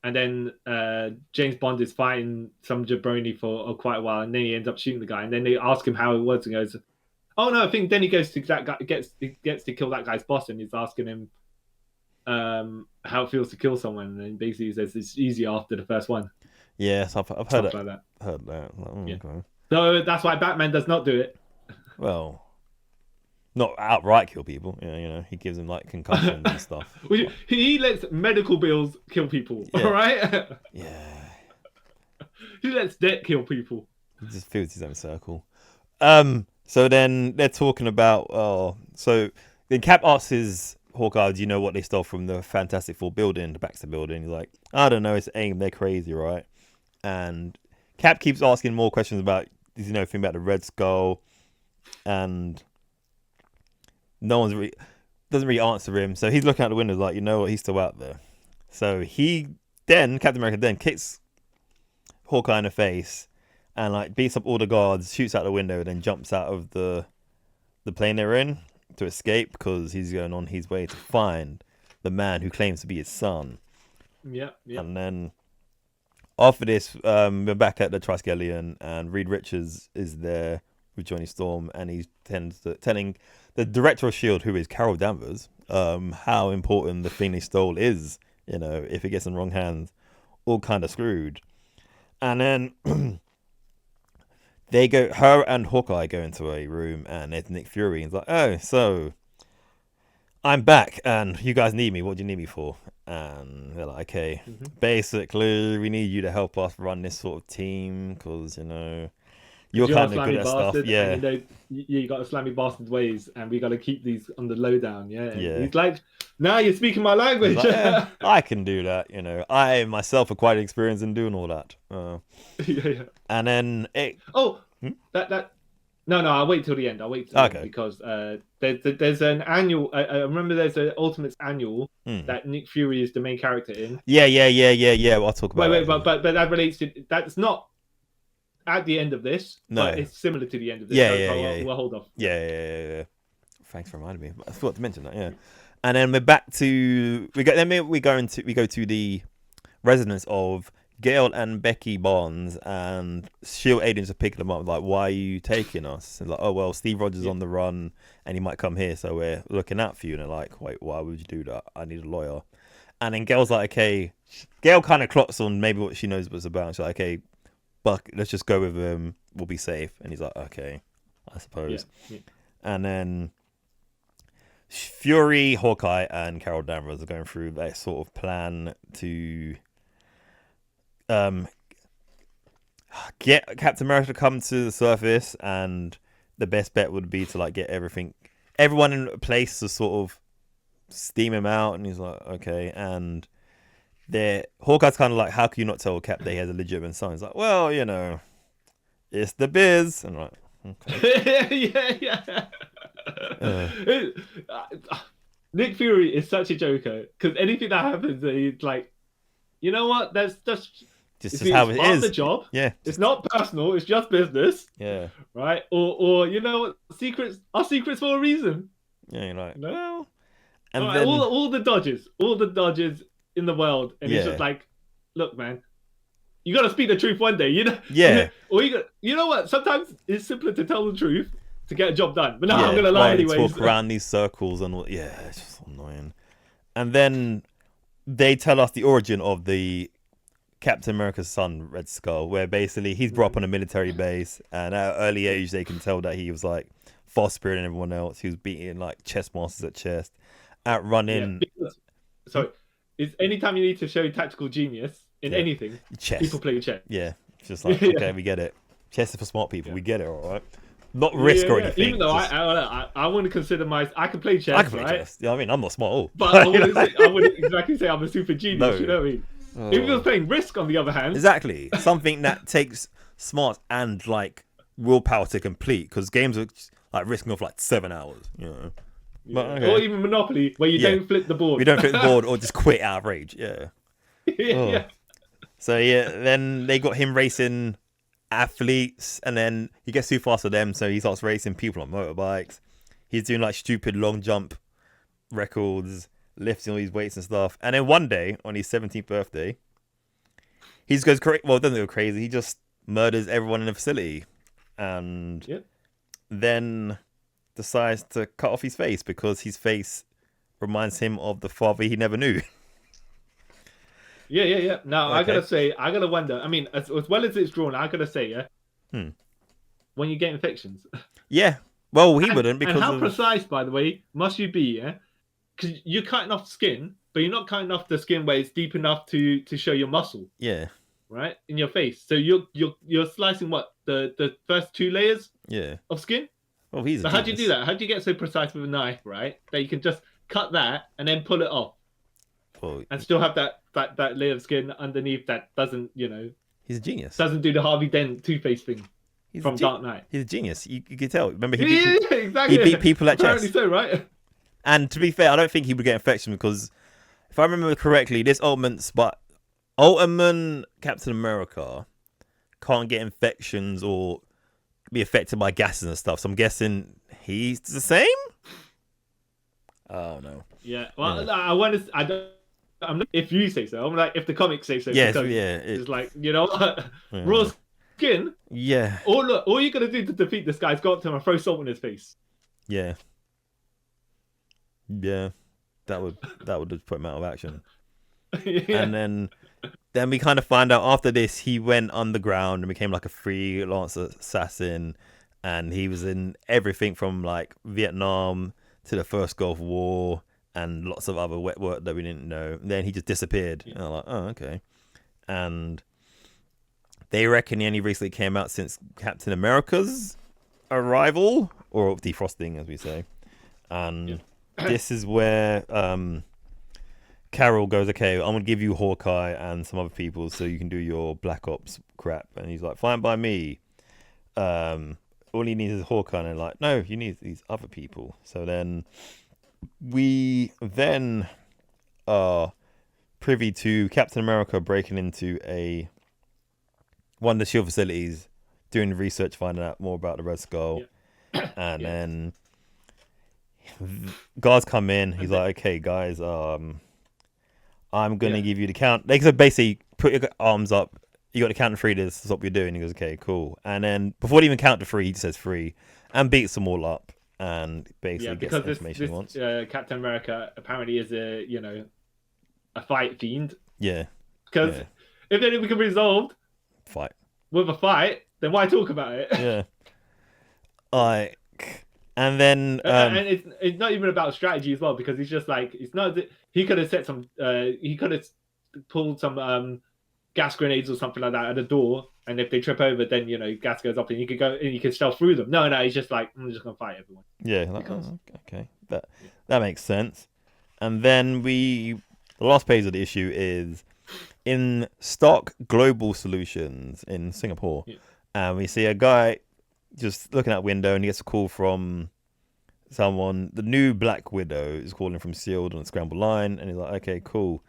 And then James Bond is fighting some jabroni for quite a while, and then he ends up shooting the guy. And then they ask him how it was, and goes, "Oh no, I think." Then he goes to that guy, gets to kill that guy's boss, and he's asking him how it feels to kill someone. And then basically he says it's easier after the first one. Yes, I've heard it. Like that. Heard that. Like, okay. So that's why Batman does not do it. Well, not outright kill people. Yeah, he gives them like concussions and stuff. He lets medical bills kill people. Yeah. All right. Yeah. He lets debt kill people. He just fills his own circle. So then they're talking about. So then Cap asks his Hawkeye, "Do you know what they stole from the Fantastic Four building, the Baxter building?" He's like, "I don't know. It's AIM. They're crazy, right?" And Cap keeps asking more questions about, does he know anything about the Red Skull? And no one's doesn't really answer him. So he's looking out the window like, you know what, he's still out there. So Captain America then kicks Hawkeye in the face and like beats up all the guards, shoots out the window, then jumps out of the plane they're in to escape because he's going on his way to find the man who claims to be his son. Yeah. And then after this, we're back at the Triskelion, and Reed Richards is there with Johnny Storm, and he's telling the director of S.H.I.E.L.D., who is Carol Danvers, how important the thing they stole is. If it gets in the wrong hands, all kind of screwed. And then her and Hawkeye go into a room, and there's Nick Fury. He's like, "Oh, so I'm back, and you guys need me. What do you need me for?" And they're like, "Okay, basically, we need you to help us run this sort of team because you're kind of good at stuff." Yeah, and you got to slammy bastard ways, and we got to keep these on the lowdown. Yeah. Yeah. He's like, "Now you're speaking my language." Like, yeah, I can do that. I myself are quite experienced in doing all that. Yeah. And then Oh, that No, I'll wait till the end. I'll wait till the end because there's an annual. I remember there's an Ultimates annual that Nick Fury is the main character in. Yeah. Well, I'll talk about. Wait, but that relates to that's not at the end of this, No. but it's similar to the end of this. Yeah. We'll hold off. Yeah. Thanks for reminding me. I forgot to mention that. Yeah. And then we're back to we go to the residence of Gale and Becky Barnes, and S.H.I.E.L.D. agents are picking them up. Like, why are you taking us? And like, oh well, Steve Rogers is on the run, and he might come here, so we're looking out for you. And they're like, wait, why would you do that? I need a lawyer. And then Gale's like, okay. Gale kind of clocks on maybe what she knows what's about. She's like, okay, Buck, let's just go with him. We'll be safe. And he's like, okay, I suppose. Yeah. And then Fury, Hawkeye, and Carol Danvers are going through that sort of plan to get Captain America to come to the surface, and the best bet would be to like get everyone in place to sort of steam him out. And he's like, okay. And Hawkeye's kind of like, how can you not tell Cap that he has a legitimate son? He's like, well, you know, it's the biz. And I'm like, okay. yeah. Nick Fury is such a joker because anything that happens, he's like, you know what? That's just how it is. The job. Yeah. It's not personal. It's just business. Yeah. Right. Or you know what? Secrets are secrets for a reason. Yeah. You're like, no. Well. And right, then all the dodges in the world, and it's just like, look, man, you got to speak the truth one day, you know. Yeah. Or you know what? Sometimes it's simpler to tell the truth to get a job done. But no, I'm gonna lie anyway. Talk around these circles and it's just annoying. And then they tell us the origin of the Captain America's son, Red Skull, where basically he's brought up on a military base, and at an early age they can tell that he was like fast-spirited than everyone else. He was beating like chess masters at chess, outrunning. So, it's anytime you need to show tactical genius in anything, chess. People play chess. Yeah, it's just like okay, we get it. Chess is for smart people. We get it, all right. Not risk or anything. Even though I wouldn't consider I can play chess. I can play chess. Yeah, I mean, I'm not smart at all. But I wouldn't exactly say I'm a super genius. No. You know what I mean? Oh. If you're playing Risk, on the other hand, exactly something that takes smart and like willpower to complete, because games are like risking off like 7 hours, you know. Yeah. But, okay. Or even Monopoly, where you don't flip the board. We don't flip the board, or just quit out of rage. Yeah. Yeah. So then they got him racing athletes, and then he gets too fast for them, so he starts racing people on motorbikes. He's doing like stupid long jump records, lifting all these weights and stuff. And then one day on his 17th birthday, he just goes crazy. Well, doesn't go crazy. He just murders everyone in the facility, and then decides to cut off his face because his face reminds him of the father he never knew. Yeah. Now, okay. I gotta wonder. I mean, as well as it's drawn, I gotta say, when you get infections. Yeah. Well, he wouldn't because. And how precise, by the way, must you be? Yeah, because you're cutting off skin, but you're not cutting off the skin where it's deep enough to show your muscle. Yeah. Right in your face. So you're slicing what the first 2 layers. Yeah. Of skin. Well, he's. So how do you do that? How do you get so precise with a knife, right? That you can just cut that and then pull it off. Well, and still have that layer of skin underneath that doesn't, he's a genius. Doesn't do the Harvey Dent Two-Face thing from Dark Knight. He's a genius. You can tell. Remember, exactly. He beat people at chess. Apparently so, right? And to be fair, I don't think he would get infection because, if I remember correctly, this Ultimate Captain America can't get infections or be affected by gases and stuff. So I'm guessing he's the same. Oh no. Yeah. Well, yeah. I'm not, if you say so. I'm like, if the comics say so. Yes, it's like, raw skin. Yeah. All you gotta do to defeat this guy's got to him and throw salt in his face. Yeah. Yeah. That would just put him out of action. Yeah. And then we kind of find out after this he went underground and became like a freelance assassin, and he was in everything from like Vietnam to the first Gulf War and lots of other wet work that we didn't know. And then he just disappeared. And I'm like, oh, okay. And they reckon he only recently came out since Captain America's arrival, or defrosting, as we say. And this is where Carol goes, okay, I'm going to give you Hawkeye and some other people so you can do your Black Ops crap. And he's like, fine by me. all he needs is Hawkeye, and they're like, no, you need these other people. So then we then are privy to Captain America breaking into one of the S.H.I.E.L.D. facilities, doing research, finding out more about the Red Skull, and then guards come in. He's like, okay, guys, I'm gonna give you the count. They said basically put your arms up. You got to count to 3. This is what we're doing. He goes, okay, cool. And then before they even count to 3, he just says 3 and beats them all up and basically gets the information he wants. Captain America apparently is a fight fiend. Yeah. Because if anything can be resolved fight with a fight, then why talk about it? Yeah. And then and it's not even about strategy as well, because he's just like, it's not that he could have set some he could have pulled some gas grenades or something like that at the door, and if they trip over, then gas goes up and you could go and you can stealth through them. No, he's just like, I'm just gonna fight everyone. Yeah, like, okay, that makes sense. And then the last page of the issue is in Stock Global Solutions in Singapore, and we see a guy just looking out window, and he gets a call from someone. The new Black Widow is calling from S.H.I.E.L.D. on the Scramble line, and he's like, okay, cool.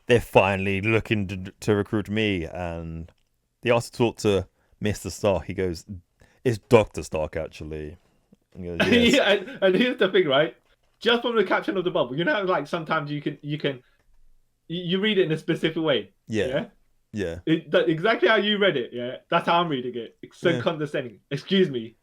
They're finally looking to recruit me, and they asked to talk to Mr. Stark. He goes, it's Dr. Stark, actually. And he goes, yes. and here's the thing, right? Just from the caption of the bubble, like sometimes you read it in a specific way. Yeah. Exactly how you read it. Yeah, that's how I'm reading it. It's so condescending. Excuse me,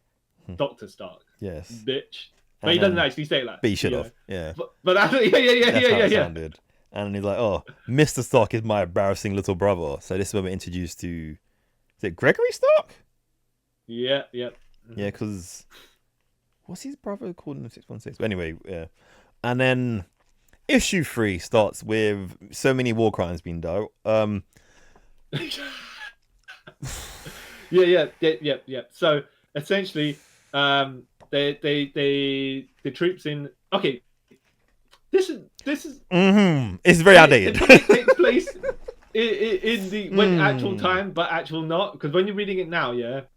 Dr. Stark. Yes, bitch. But he doesn't actually say that. But he should have. Yeah. But that's how it sounded. And he's like, oh, Mr. Stark is my embarrassing little brother. So this is when we're introduced to, is it Gregory Stark? Yeah. Yeah, because what's his brother called in the 616? Anyway, yeah. And then issue 3 starts with so many war crimes being done. Yeah. So essentially, the troops in This is. It's very outdated. It takes place in the actual time, but actual not, because when you're reading it now,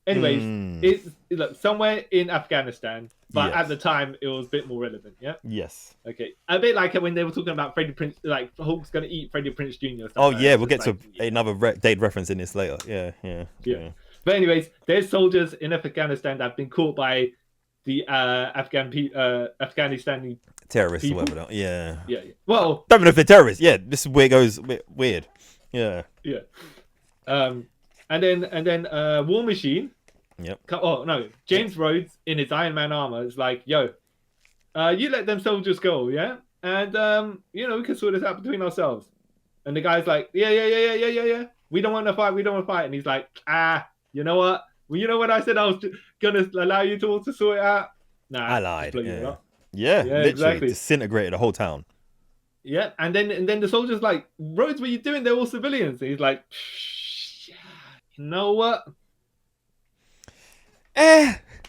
Anyways, it's like somewhere in Afghanistan, but at the time it was a bit more relevant. Yeah. Yes. Okay. A bit like when they were talking about Freddie Prinze, like Hulk's gonna eat Freddie Prinze Jr. Oh yeah, we'll get to another date reference in this later. Yeah. But anyways, there's soldiers in Afghanistan that have been caught by the Afghanistani terrorists people? or whatever. Yeah. Well, don't know if they're terrorists. Yeah, this is where it goes a bit weird. Yeah. And then War Machine. Yep. Oh no, James Rhodes in his Iron Man armor is like, yo, you let them soldiers go, yeah, and we can sort this out between ourselves. And the guy's like, yeah. We don't want to fight. And he's like, you know what? Well, you know what I said I was gonna allow you to sort it out. Nah, I lied. Yeah, literally exactly. Disintegrated the whole town. Yeah, and then the soldiers like, Rhodes, what are you doing? They're all civilians. And he's like, you know what?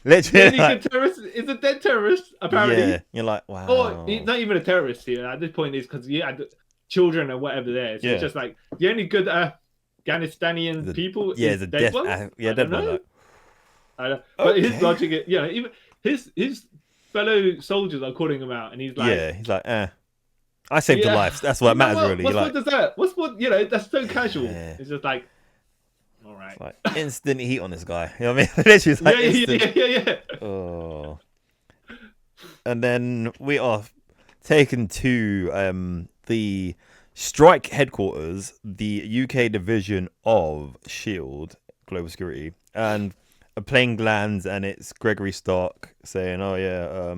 Literally, like, terrorist is a dead terrorist, apparently. Yeah, you're like, wow. Or he's not even a terrorist here at this point, is because he had children or whatever there. So it's just like the only good Afghanistanian people. Yeah, is the dead one. Dead one. I don't know. But his logic, even his fellow soldiers are calling him out, and he's like, I saved a life. That's what matters, really. What does that? What's that's so casual. It's just like, all right. It's like instant heat on this guy. You know what I mean? Literally, it's like yeah. Oh. And then we are taken to the strike headquarters, the UK division of S.H.I.E.L.D. Global Security, and a plane lands, and it's Gregory Stark saying, "Oh yeah,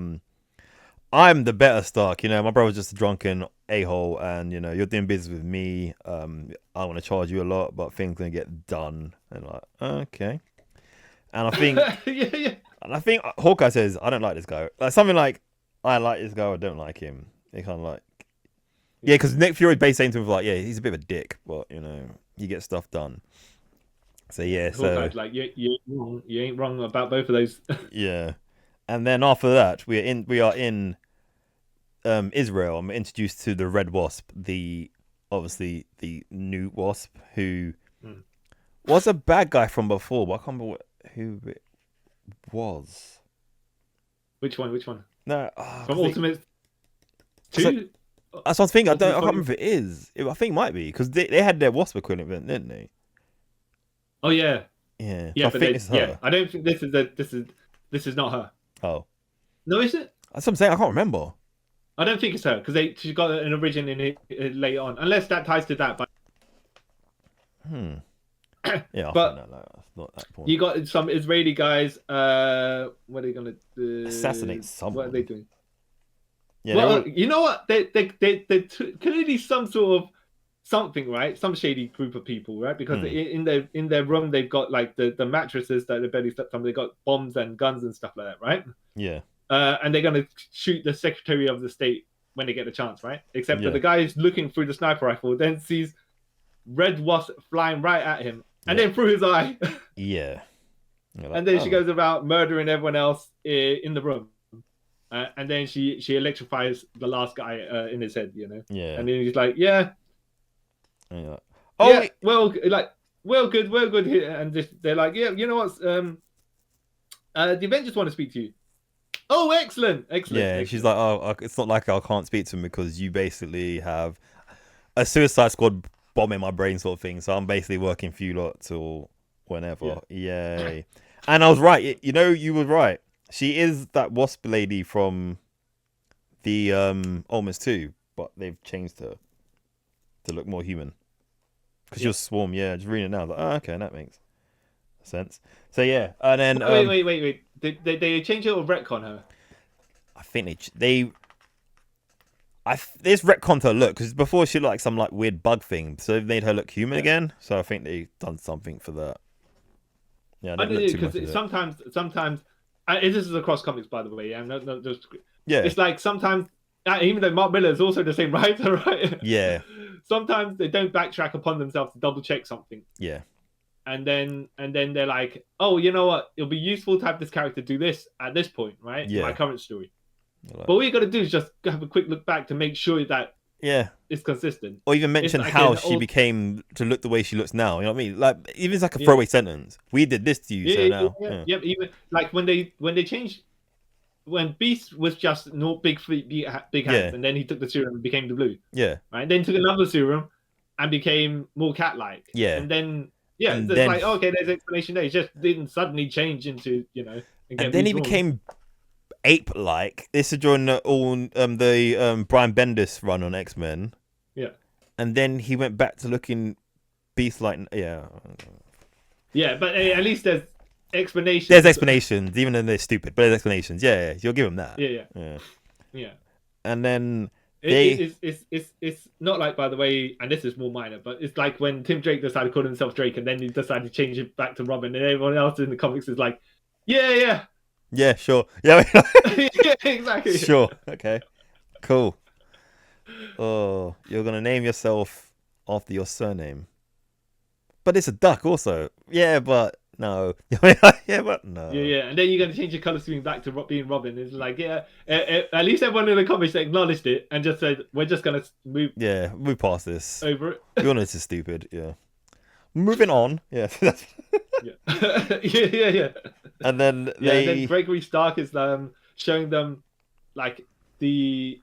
I'm the better Stark. My brother's just a drunken a-hole, and you're doing business with me. I want to charge you a lot, but things gonna get done." And like, okay. And I think, and I think Hawkeye says, "I don't like this guy." Like something like, "I like this guy, I don't like him." They kind of like, because Nick Fury basically saying to him like, "Yeah, he's a bit of a dick, but he gets stuff done." So Hawkeye's like, you ain't wrong about both of those. Yeah. And then after that, we are in Israel. I'm introduced to the Red Wasp, obviously the new Wasp, who was a bad guy from before, but I can't remember who. was. Which one? Which one? No, From Ultimate So, 2? that's what I think. I Ultimate can't remember if it is. I think it might be because they had their Wasp equivalent, didn't they? Oh yeah, Yeah. So yeah, I but think it's her. I don't think this is not her. Oh, No, is it? that's what I'm saying. I can't remember. I don't think it's her because she got an origin in it later on, unless that ties to that. But Hmm. Yeah, I think but that's not that point. you got some Israeli guys. What are they gonna do? Assassinate What are they someone. doing? Yeah, Well, all... you know what? They clearly some sort of something, right? Some shady group of people, right? Because in their room they've got like the mattresses that the belly slept on. They got bombs and guns and stuff like that, right? Yeah. And they're gonna shoot the Secretary of the State when they get the chance, right? Except that Yeah. the guy is looking through the sniper rifle, then sees Red Wasp flying right at him, and then through his eye. Yeah. Like, And then she goes about murdering everyone else in the room. And then she electrifies the last guy in his head, you know. Yeah. And then he's like, yeah, Like, yeah, well, good here. And they're like, yeah, you know what? The Avengers want to speak to you. Oh, excellent. Yeah. Excellent. She's like, oh, it's not like I can't speak to him because you basically have a Suicide Squad bomb in my brain, sort of thing. So I'm basically working for you lot till whenever. Yeah. Yay. And I was right. You know, you were right. She is that Wasp lady from the Almost 2, but they've changed her to look more human. Because you're Swarm, yeah. Just reading it now, I was like, oh, okay, that makes sense. So yeah, and then wait. Did they change her or retcon her? I think this retcon her look because before she looked like some like weird bug thing, so they've made her look human again. So I think they've done something for that. Yeah, I don't because sometimes this is across comics, by the way. Yeah, no, just yeah. It's like sometimes, even though Mark Miller is also the same writer, right? Yeah. Sometimes they don't backtrack upon themselves to double check something. Yeah. And then they're like, oh, you know what? It'll be useful to have this character do this at this point, right? Yeah. In my current story. Like, but all you got to do is just have a quick look back to make sure that it's consistent. Or even mention like how she became to look the way she looks now. You know what I mean? Like even it's like a throwaway sentence. We did this to you, so now. Yeah. Even like when they changed, when Beast was just no big feet, big hands, and then he took the serum and became the Blue. Yeah. Right. And then took another serum and became more cat-like. Yeah. And then it's like okay, there's an explanation there. It just didn't suddenly change into And then he became ape-like. This is during the Brian Bendis run on X-Men. Yeah. And then he went back to looking Beast-like. Yeah. Yeah, but at least there's explanations. There's explanations, even though they're stupid. But there's explanations. Yeah, you'll give them that. Yeah. And then it's not like, by the way, and this is more minor, but it's like when Tim Drake decided to call himself Drake, and then he decided to change it back to Robin, and everyone else in the comics is like, yeah, sure, yeah, yeah, exactly, sure, okay, cool. Oh, you're gonna name yourself after your surname, but it's a duck also. Yeah, but no. Yeah, but no. Yeah, and then you're gonna change your color scheme back to being Robin. It's like, at least everyone in the comics acknowledged it and just said, we're just gonna move past this over it. Be honest, it's stupid. Yeah, moving on. Yeah. yeah. And then and then Gregory Stark is showing them like the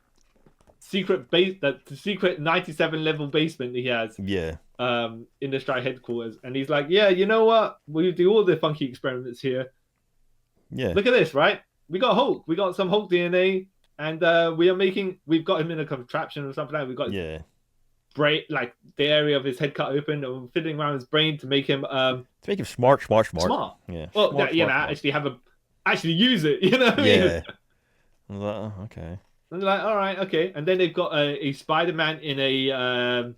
secret base, the secret 97 level basement he has. Yeah. In the S.H.I.E.L.D headquarters, and he's like, yeah, you know what? We do all the funky experiments here. Yeah. Look at this, right? We got Hulk. We got some Hulk DNA, and we've got him in a contraption or something like that. We've got brain, like the area of his head cut open, and we're fiddling around his brain to make him smart. Yeah. Well, actually use it. You know what I mean? Okay. And they're like, all right, okay. And then they've got a Spiderman in a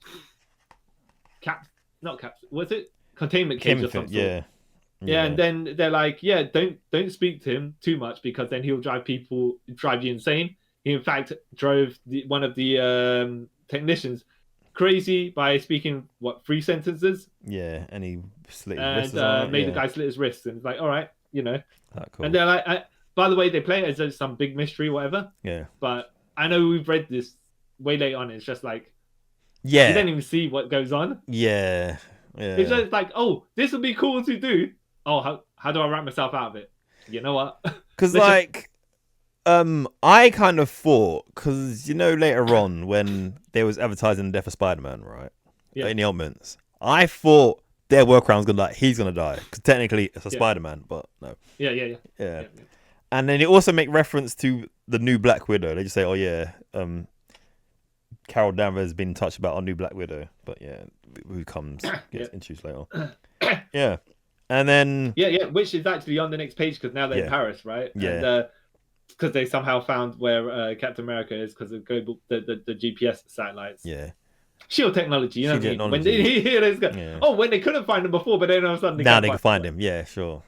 containment cage or something. Yeah. And then they're like, don't speak to him too much because then he'll drive you insane. He in fact drove one of the technicians crazy by speaking 3 sentences. Yeah, and he slit his wrists and made the guy slit his wrists. And it's like, all right, Cool. And they're like, by the way, they play it as some big mystery, whatever. Yeah. But I know we've read this way late on. It's just like, you don't even see what goes on. Yeah. It's just like, oh, this would be cool to do. Oh, how do I write myself out of it? you know what? Because Let's just- like, I kind of thought, because later on when they was advertising the death of Spider-Man, right? Yeah. In the elements, I thought their workaround's gonna die. He's gonna die because technically it's a Yeah. Spider-Man, but no. Yeah. And then they also make reference to the new Black Widow. They just say, "Oh yeah, Carol Danvers has been touched about our new Black Widow," but yeah, who gets introduced later. Yeah, and then which is actually on the next page because now they're in Paris, right? Yeah. And, because they somehow found where Captain America is because of the GPS satellites. Yeah. S.H.I.E.L.D. technology, you know what I mean? When Yeah. when they couldn't find him before, but then all of a sudden now they can find him. Yeah, sure.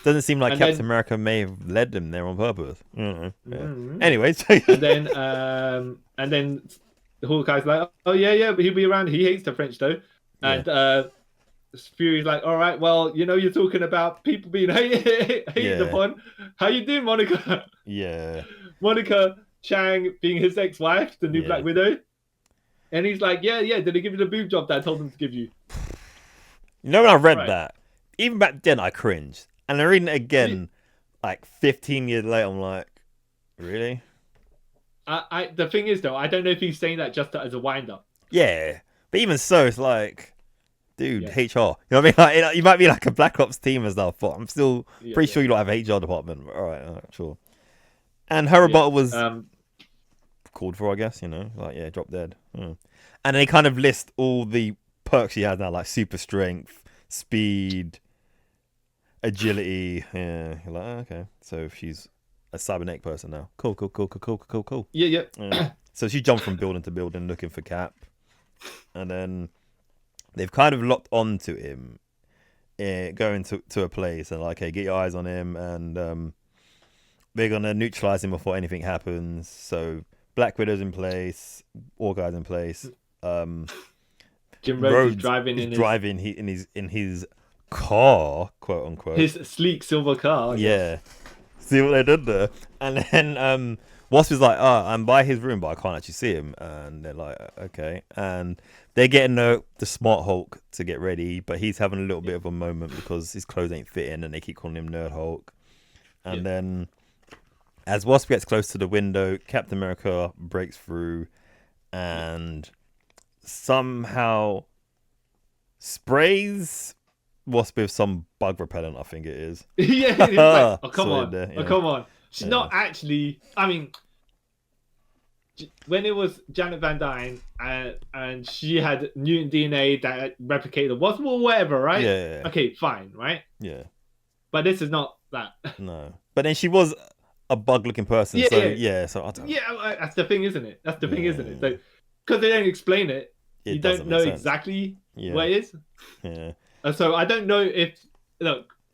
Doesn't seem like And Captain then- America may have led them there on purpose. Yeah. Mhm. Anyways, and then Hawkeye's like, oh yeah, but he'll be around. He hates the French though, and Fury's like, all right, well, you're talking about people being hated upon. How you doing, Monica? Yeah. Monica Chang being his ex-wife, the new Yeah. Black Widow. And he's like, yeah, did they give you the boob job that I told them to give you? When I read Right. that, even back then I cringed. And I'm reading it again, like 15 years later, I'm like, really? The thing is, though, I don't know if he's saying that just as a wind-up. Yeah. But even so, it's like, dude, Yeah. HR. You know what I mean? Like, you might be like a Black Ops team and stuff, but I'm still pretty sure yeah. you don't have an HR department. All right, sure. And her rebuttal was called for, I guess, like, drop dead. And they kind of list all the perks she has now, like super strength, speed, agility. Yeah, you're like, okay. So she's a cybernetic person now. Cool. Yeah. So she jumped from building to building looking for Cap. And then they've kind of locked onto him, going to a place and like, hey, get your eyes on him, and they're gonna neutralize him before anything happens. So Black Widow's in place, Hawkeye's in place. Jim Rhodes is driving in his car, quote unquote. his sleek silver car. Yeah. See what they did there? And then Wasp is like, I'm by his room, but I can't actually see him. And they're like, okay. And they're getting the Smart Hulk to get ready, but he's having a little bit of a moment because his clothes ain't fitting, and they keep calling him Nerd Hulk. And then, as Wasp gets close to the window, Captain America breaks through and somehow sprays Wasp with some bug repellent, I think it is. Yeah, it's like, oh come So on, there, yeah. oh come on. She's Yeah. not actually. I mean, when it was Janet Van Dyne and she had mutant DNA that replicated the Wasp or whatever, right? Yeah. Okay, fine, right? Yeah. But this is not that. No. But then she was a bug-looking person, Yeah, so yeah. so I don't. Yeah, that's the thing, isn't it? That's the thing, Yeah. isn't it? So, because they don't explain it, you don't doesn't know make sense. exactly Yeah. what it is. Yeah. And so I don't know if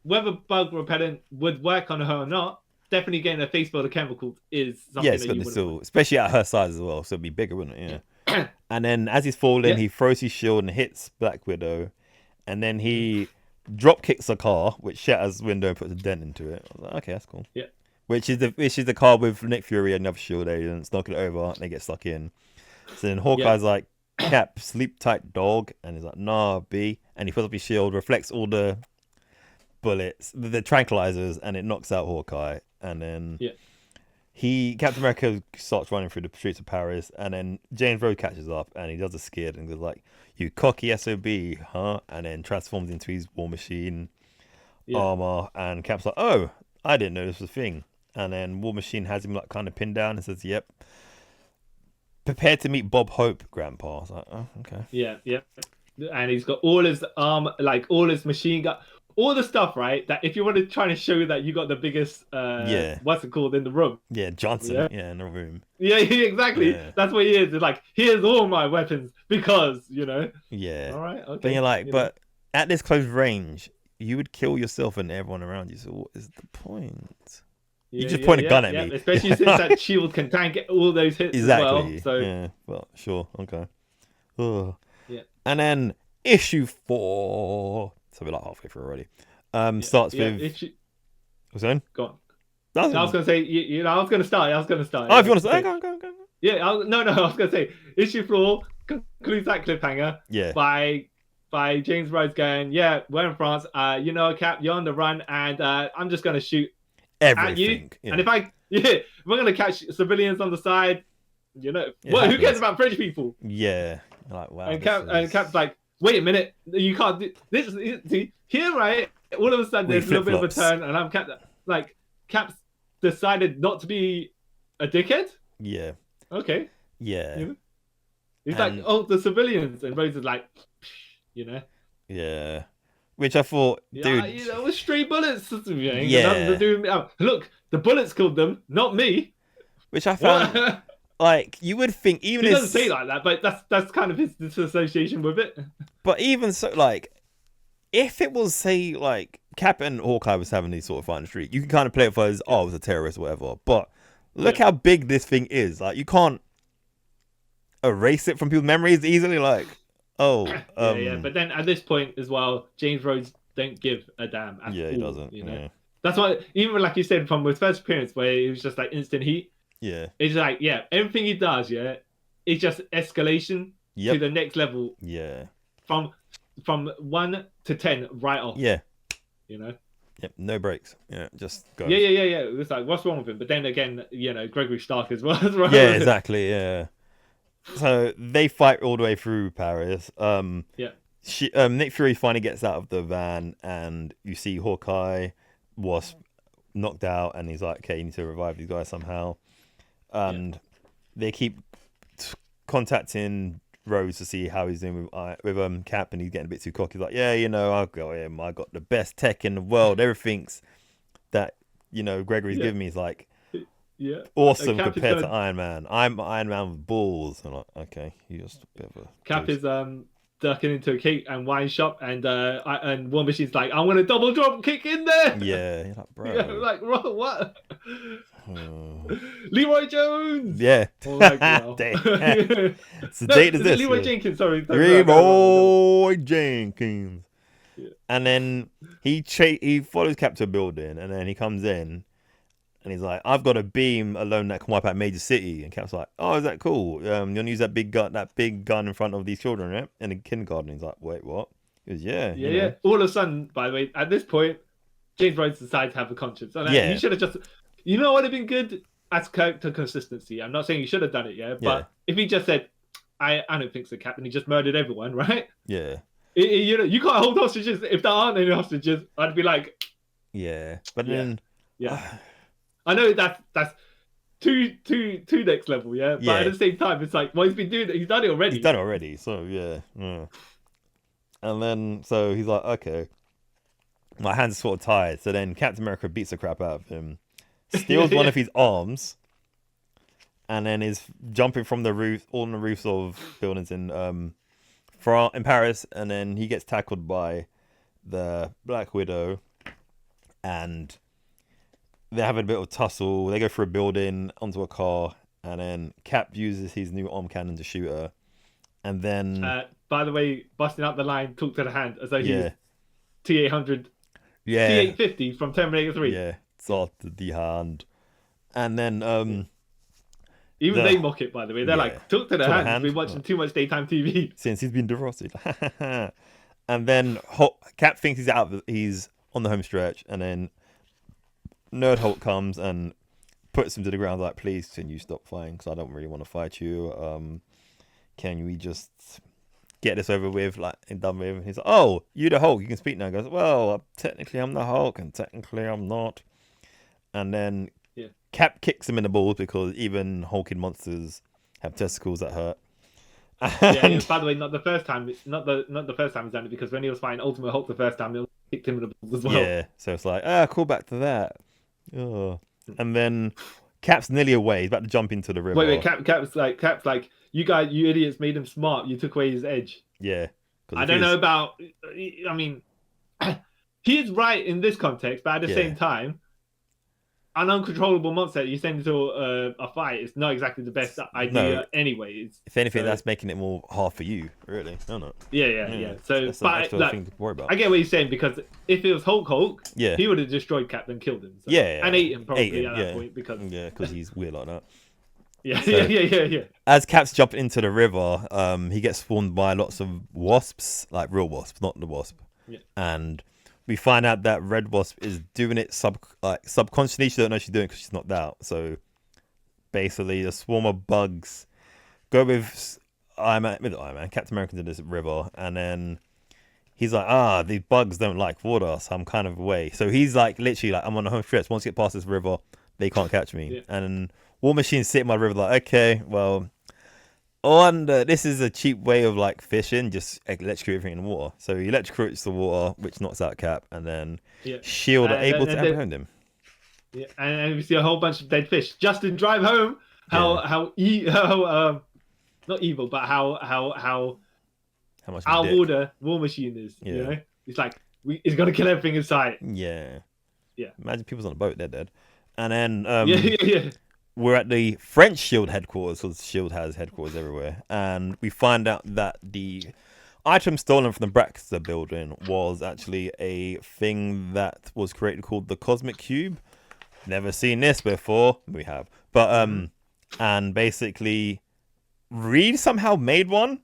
whether bug repellent would work on her or not. Definitely getting a face full of chemicals is something Yeah, it's that got you to wouldn't still, especially at her size as well, so it'd be bigger, wouldn't it? Yeah. And then as he's falling, he throws his shield and hits Black Widow, and then he drop kicks a car, which shatters the window and puts a dent into it. I was like, okay, that's cool. Yeah. Which is the car with Nick Fury and the other shield agents knocking it over, and they get stuck in. So then Hawkeye's like, Cap, sleep tight, dog, and he's like, nah, B, and he puts up his shield, reflects all the bullets, the tranquilizers, and it knocks out Hawkeye. And then Captain America starts running through the streets of Paris, and then James Rhodes catches up, and he does a skid and goes like, "You cocky SOB, huh?" And then transforms into his War Machine armor, and Cap's like, "Oh, I didn't know this was a thing." And then War Machine has him like kind of pinned down and says, "Yep, prepare to meet Bob Hope, Grandpa." I was like, "Oh, okay." Yeah. And he's got all his like all his machine gun, all the stuff, right? That if you want to try to show that you got the biggest, what's it called in the room? Yeah, Johnson. Yeah, in the room. Yeah, exactly. Yeah. That's what he is. It's like, here's all my weapons because Yeah. All right. Okay. But you're like, but at this close range, you would kill yourself and everyone around you. So what is the point? You just point a gun at me. Especially since that shield can tank all those hits Exactly. as well. So yeah. Well, sure. Okay. Ugh. Yeah. And then issue 4. So we're like halfway through already. Starts with. What's that? Go on. I was gonna say, I was gonna start. Oh, if you want to say, go. Yeah. I was gonna say issue 4 concludes that cliffhanger. Yeah. By James Rhodes going, yeah, we're in France. Cap, you're on the run, and I'm just gonna shoot at you. everything. Yeah. And if we're gonna catch civilians on the side, you know, It well, who happens. cares about French people? Yeah. Like, wow. And Cap's like, wait a minute, you can't do this. See, here, right? All of a sudden, We there's a little bit of a flip-flops. turn, and I'm Cap's decided not to be a dickhead. Yeah. Okay, Yeah. you know? He's And- like, oh, the civilians, and Rose is like, you know, Yeah. Which I thought, yeah, dude. you know, with stray bullets. Yeah. Look, the bullets killed them, not me. Which I found, What? like, you would think even He if. doesn't say it like that, but that's kind of his disassociation with it. But even so, like, if it was, say, like, Cap and Hawkeye was having these sort of fight in the street, you can kind of play it for as, oh, it was a terrorist or whatever. But look how big this thing is. Like, you can't erase it from people's memories easily. Like, oh. Yeah. But then at this point as well, James Rhodes don't give a damn at all. Yeah, he doesn't. You know? Yeah. That's why, even like you said, from his first appearance, where it was just like instant heat, Yeah. it's like, yeah, everything he does, yeah, it's just escalation to the next level. Yeah. From 1 to 10 right off. Yeah. You know? Yep. No breaks. Yeah. Just go. Yeah. It was like, what's wrong with him? But then again, you know, Gregory Stark as well. Right? Yeah, exactly. Yeah. So they fight all the way through Paris. Yeah. Nick Fury finally gets out of the van, and you see Hawkeye, Wasp, knocked out, and he's like, "Okay, you need to revive these guys somehow." And they keep contacting Rose to see how he's doing with Cap, and he's getting a bit too cocky. He's like, "Yeah, you know, I got him. I got the best tech in the world. Everything's that Gregory's giving me is like." Yeah. Awesome compared to Iron Man. I'm Iron Man with balls. I'm like, okay, you're just a bit of a Cap is ducking into a cake and wine shop, and War Machine's like, I want a double drop kick in there. Yeah, you're like, bro. Yeah, like, what? Leroy Jones. Yeah. Oh, like, wow. It's the date is this. Leroy Jenkins. Sorry. Leroy Jenkins. Yeah. And then he follows Cap to a building, and then he comes in. And he's like, I've got a beam alone that can wipe out Major City. And Cap's like, oh, is that cool? You're gonna use that big gun in front of these children, right? In the kindergarten. He's like, wait, what? He goes, yeah. Yeah. All of a sudden, by the way, at this point, James Rhodes decides to have a conscience. And he should have just, you know what would have been good as character consistency. I'm not saying he should have done it, but if he just said, I don't think so, Cap, and he just murdered everyone, right? Yeah. You can't hold hostages if there aren't any hostages. I'd be like, yeah. But then, I know that's too next level, but at the same time, it's like, well, he's been doing it. He's done it already. He's done it already, so yeah. And then, so he's like, okay, my hands are sort of tied. So then Captain America beats the crap out of him, steals one of his arms, and then is jumping from the roof, on the roofs of buildings in Paris, and then he gets tackled by the Black Widow, and they're having a bit of a tussle. They go through a building onto a car, and then Cap uses his new arm cannon to shoot her. And then, by the way, busting up the line, talk to the hand as though he's T-800, T-850 from Terminator 3. Yeah, talk to the hand. And then, even they mock it, by the way. They're like, talk to the hand. He's been watching too much daytime TV since he's been defrosted. And then Cap thinks he's on the home stretch, and then Nerd Hulk comes and puts him to the ground like, please, can you stop fighting? Because I don't really want to fight you. Can we just get this over with, like, and done with? And he's like, oh, you're the Hulk. You can speak now. He goes, well, technically I'm the Hulk, and technically I'm not. And then Cap kicks him in the balls because even hulking monsters have testicles that hurt. By the way, not the first time. Not the first time he's done it, because when he was fighting Ultimate Hulk the first time, he kicked him in the balls as well. Yeah, so it's like, call back to that. Oh. And then Cap's nearly away. He's about to jump into the river. Wait, Cap's like, you idiots made him smart. You took away his edge. Yeah. I don't know about. I mean, he is right in this context, but at the same time, an uncontrollable monster you send into a fight is not exactly the best idea, anyways. If anything, that's making it more hard for you, really. No, no. Yeah. So, that's but an extra thing to worry about. I get what you're saying, because if it was Hulk, he would have destroyed Cap and killed him. So. And ate him probably at that point because he's weird like that. Yeah. As Cap's jumping into the river, he gets spawned by lots of wasps, like real wasps, not the wasp. Yeah. And we find out that Red Wasp is doing it subconsciously. She don't know she's doing it because she's knocked out. So basically, a swarm of bugs go with Iron Man, Captain America to this river, and then he's like, these bugs don't like water, so I'm kind of away. So he's like, literally, like, I'm on the home stretch. Once I get past this river, they can't catch me. Yeah. And War Machine's sitting by the river, like, okay, well, this is a cheap way of like fishing, just electrocute everything in the water. So he electrocutes the water, which knocks out Cap, and then S.H.I.E.L.D. are able to apprehend him. Yeah, and we see a whole bunch of dead fish. Justin, drive home. How not evil, but how much our War Machine is. Yeah. You know, it's like he's gonna kill everything in sight. Yeah. Yeah. Imagine people's on a boat, they're dead. And then yeah. we're at the French S.H.I.E.L.D. headquarters, because S.H.I.E.L.D. has headquarters everywhere, and we find out that the item stolen from the Baxter building was actually a thing that was created called the Cosmic Cube. Never seen this before. We have, but and basically, Reed somehow made one,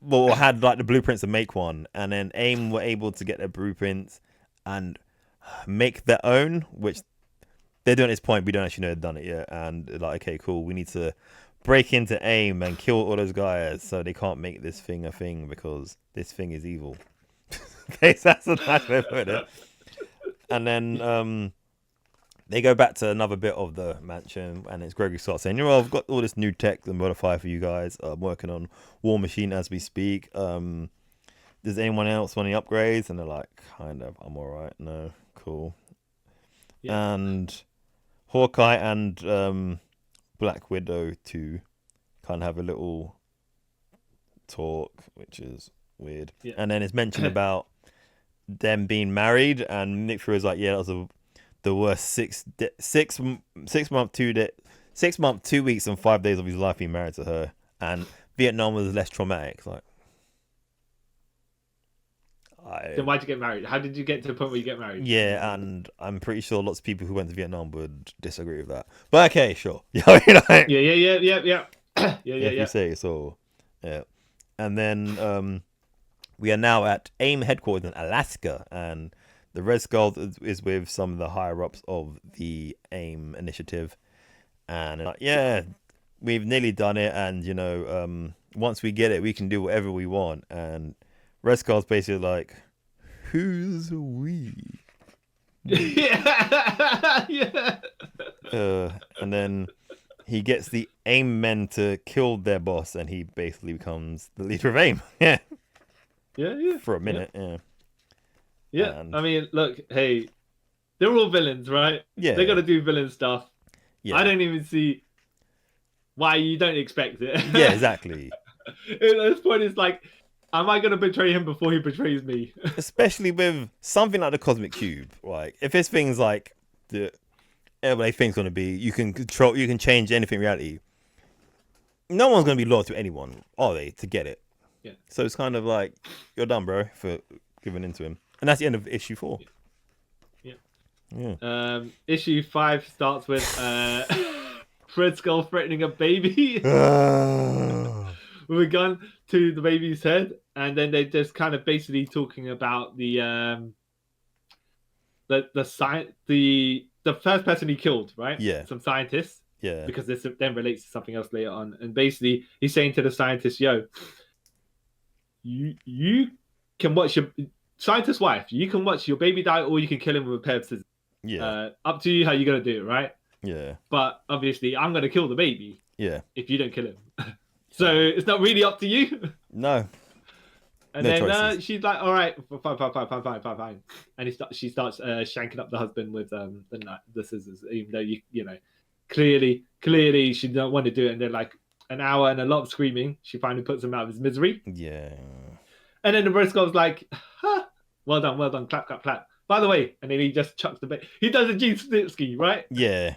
or had like the blueprints to make one, and then AIM were able to get their blueprints and make their own, which they're doing at this point. We don't actually know they've done it yet, and like, okay, cool, we need to break into AIM and kill all those guys so they can't make this thing a thing because this thing is evil. Okay, so that's a nice way to put it. And then they go back to another bit of the mansion, and it's Gregory Scott saying, I've got all this new tech to modify for you guys. I'm working on War Machine as we speak. Does anyone else want any upgrades? And they're like, kind of, I'm all right. No, cool. Yeah. And Hawkeye and Black Widow to kind of have a little talk, which is weird. Yeah. And then it's mentioned about them being married, and Nick Fury's like, that was the worst 6 month, 2 weeks and 5 days of his life being married to her, and Vietnam was less traumatic. Like, then why'd you get married? How did you get to the point where you get married? Yeah, and I'm pretty sure lots of people who went to Vietnam would disagree with that. But okay, sure. Yeah. Yeah. If you say so. Yeah. And then we are now at AIM headquarters in Alaska, and the Red Skull is with some of the higher ups of the AIM initiative, and like, we've nearly done it, and once we get it, we can do whatever we want. And Red Skull's basically like, who's we? Yeah. And then he gets the AIM men to kill their boss, and he basically becomes the leader of AIM. Yeah. For a minute, Yeah, and I mean, look, hey, they're all villains, right? Yeah. They got to do villain stuff. Yeah. I don't even see why you don't expect it. Yeah, exactly. At this point, it's like, am I going to betray him before he betrays me? Especially with something like the Cosmic Cube. Like, if this thing's like the everyday thing's going to be, you can change anything in reality. No one's going to be loyal to anyone, are they, to get it? Yeah. So it's kind of like, you're done, bro, for giving in to him. And that's the end of issue 4. Yeah. Issue 5 starts with Red Skull threatening a baby with a gun to the baby's head, and then they're just kind of basically talking about the first person he killed, right? Yeah. Some scientists. Yeah. Because this then relates to something else later on, and basically he's saying to the scientist, you can watch your scientist's wife. You can watch your baby die, or you can kill him with a pair of scissors. Yeah. Up to you how you're gonna do it, right? Yeah. But obviously, I'm gonna kill the baby. Yeah. If you don't kill him, so it's not really up to you. No. And then she's like, "All right, fine." And she starts shanking up the husband with the scissors, even though you know clearly she don't want to do it. And they're like an hour and a lot of screaming. She finally puts him out of his misery. Yeah. And then the Red Skull's like, well done, clap. By the way, and then he just chucks the baby. He does a Gene Snitsky, right? Yeah.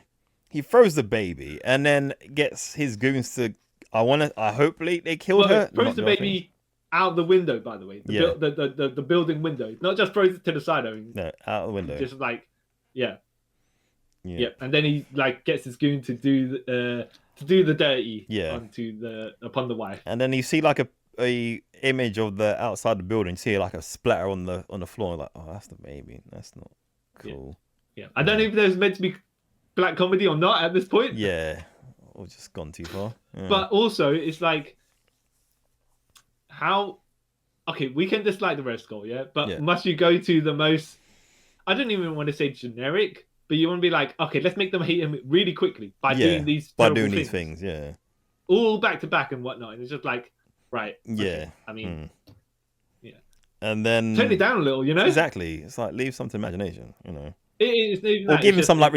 He throws the baby and then gets his goons to. Hopefully they killed her. Throws the baby out the window. By the way, the building window, not just throws it to the side. I mean, no, out the window. Just like, yeah. And then he like gets his goon to do the dirty upon the wife. And then you see like a image of the outside the building. You see like a splatter on the floor. Like, oh, that's the baby. That's not cool. Yeah. I don't know if there's meant to be black comedy or not at this point. Yeah, or just gone too far. Yeah. But also, it's like, how? Okay, we can dislike the Red Skull, yeah. But must you go to the most? I don't even want to say generic, but you want to be like, okay, let's make them hate him really quickly by doing these things. Yeah, all back to back and whatnot. And it's just like, right, yeah. Okay. I mean, yeah. And then turn it down a little, you know. Exactly. It's like leave some to imagination, you know. It is, or give him some like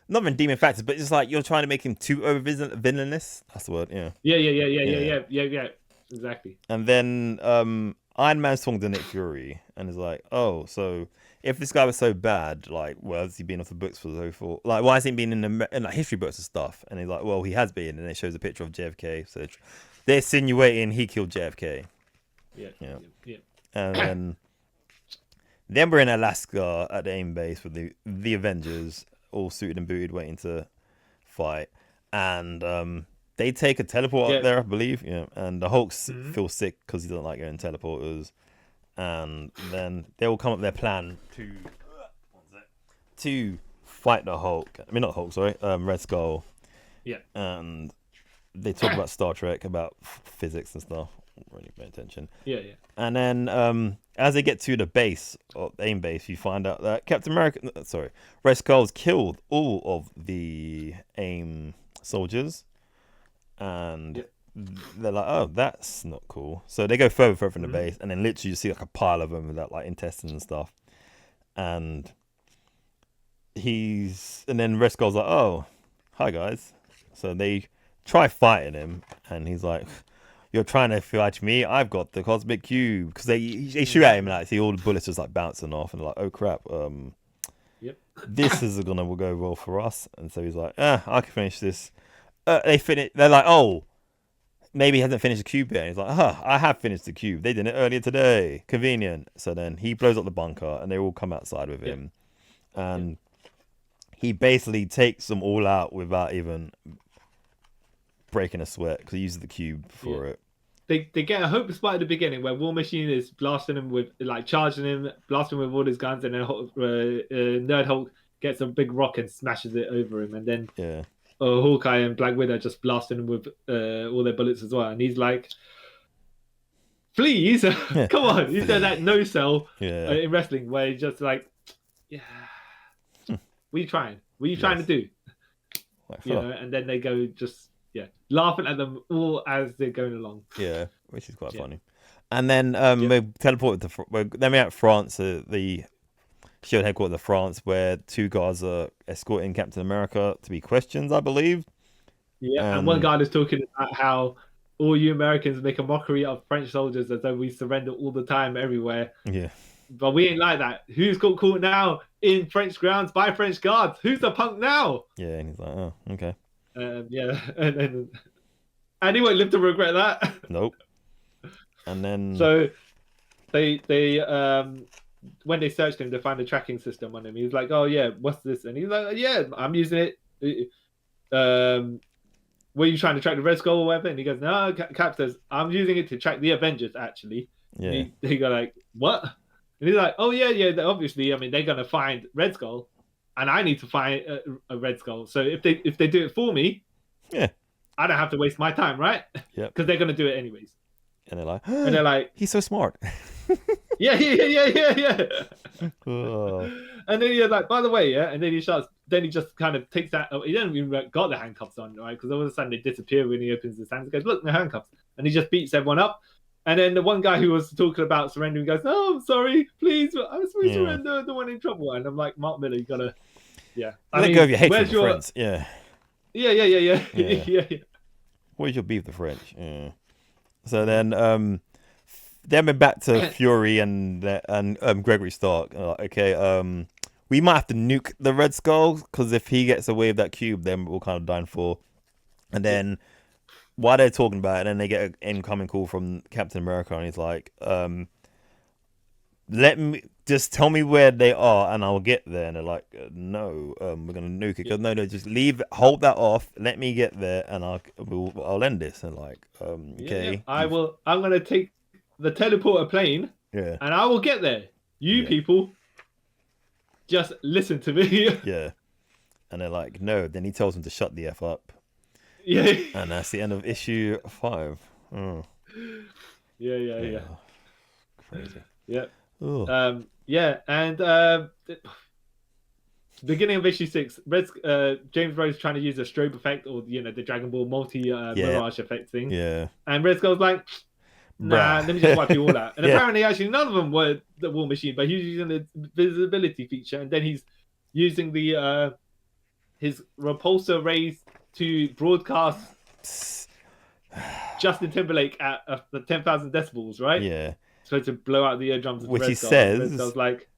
not redeeming factors, but it's like you're trying to make him too over villainous. That's the word. Yeah. Yeah. Exactly. And then Iron Man's talking to Nick Fury and is like, oh, so if this guy was so bad, like, well, has he been off the books for so for? Like, why hasn't he been in like history books and stuff? And he's like, well, he has been, and it shows a picture of JFK. So they're insinuating he killed JFK. Yeah. And then we're in Alaska at the AIM base with the Avengers, all suited and booted, waiting to fight. And they take a teleport up there, I believe. Yeah. And the Hulk feels sick because he doesn't like going teleporters. And then they will come up with their plan to fight the Hulk. I mean, not Hulk, sorry. Red Skull. Yeah. And they talk about Star Trek, about physics and stuff. Really pay attention. Yeah. And then as they get to the base, or AIM base, you find out that Red Skull's killed all of the AIM soldiers. And they're like, oh, that's not cool. So they go further from the base, and then literally you see like a pile of them with that like intestines and stuff. And then Red Skull's like, oh, hi guys. So they try fighting him, and he's like, you're trying to fight me? I've got the cosmic cube. Because they shoot at him and like see all the bullets just like bouncing off, and they're like, oh crap, this is gonna go well for us. And so he's like, I can finish this. They're like, oh, maybe he hasn't finished the cube yet. And he's like, I have finished the cube. They did it earlier today. Convenient. So then he blows up the bunker, and they all come outside with him, and he basically takes them all out without even breaking a sweat because he uses the cube for it. They get a hope spot at the beginning where War Machine is blasting him with, like, charging him, blasting him with all his guns, and then Nerd Hulk gets a big rock and smashes it over him, and then Hawkeye and Black Widow just blasting him with all their bullets as well, and he's like, please, come on. He's done that no sell in wrestling where he's just like, what are you trying? What are you trying to do? You know, and then they go just laughing at them all as they're going along. Yeah, which is quite funny. And then we teleported to then we're at France, the S.H.I.E.L.D. headquarters of France, where two guards are escorting Captain America to be questioned, I believe. Yeah, and one guy is talking about how all you Americans make a mockery of French soldiers as though we surrender all the time everywhere. Yeah. But we ain't like that. Who's got caught now in French grounds by French guards? Who's the punk now? Yeah, and he's like, oh, okay. And he won't live to regret that. Nope. And then so they when they searched him, they find a tracking system on him. He was like, oh yeah, what's this? And he's like, yeah, I'm using it. Were you trying to track the Red Skull or whatever? And he goes, no, Cap says, I'm using it to track the Avengers, actually. Yeah. He go like, what? And he's like, oh yeah, obviously, I mean, they're gonna find Red Skull, and I need to find a Red Skull. So if they do it for me, I don't have to waste my time, right? Yeah. Because they're gonna do it anyways. And they're like, he's so smart. Yeah. Oh. And then he's like, by the way, and then he just kind of takes that. He doesn't even got the handcuffs on, right? Because all of a sudden they disappear when he opens his hands. He goes, look, the handcuffs, and he just beats everyone up. And then the one guy who was talking about surrendering goes, "Oh, I'm sorry, please, I'm supposed to surrender, the one in trouble." And I'm like, Mark Miller, you gotta, let go of your hate for the French. Yeah. Where's your beef with the French? Yeah. So then we're back to Fury and Gregory Stark. Okay, we might have to nuke the Red Skull because if he gets away with that cube, then we'll kind of done for. And then while they're talking about it, then they get an incoming call from Captain America, and he's like, just tell me where they are and I'll get there. And they're like, no, we're gonna nuke it. Yeah. No, just hold that off. Let me get there, and I'll end this. And like, okay, I'm gonna take the teleporter plane, yeah, and I will get there. You yeah, people, just listen to me. yeah. And they're like, no. Then he tells them to shut the f up, Yeah. and that's the end of issue 5. Oh, Yeah. crazy. Yeah. Oh, Yeah, and beginning of issue 6, James Rhodes trying to use a strobe effect, or the Dragon Ball multi yeah, mirage effect thing, yeah, and Red Skull's like, nah, bruh. let me just wipe you all out. And Yeah, apparently, actually, none of them were the War Machine, but he's using the visibility feature, and then he's using the his repulsor rays to broadcast Justin Timberlake at the 10,000 decibels, right? yeah. So to blow out the eardrums of Which he Red Skull. And Red says. Skull's like,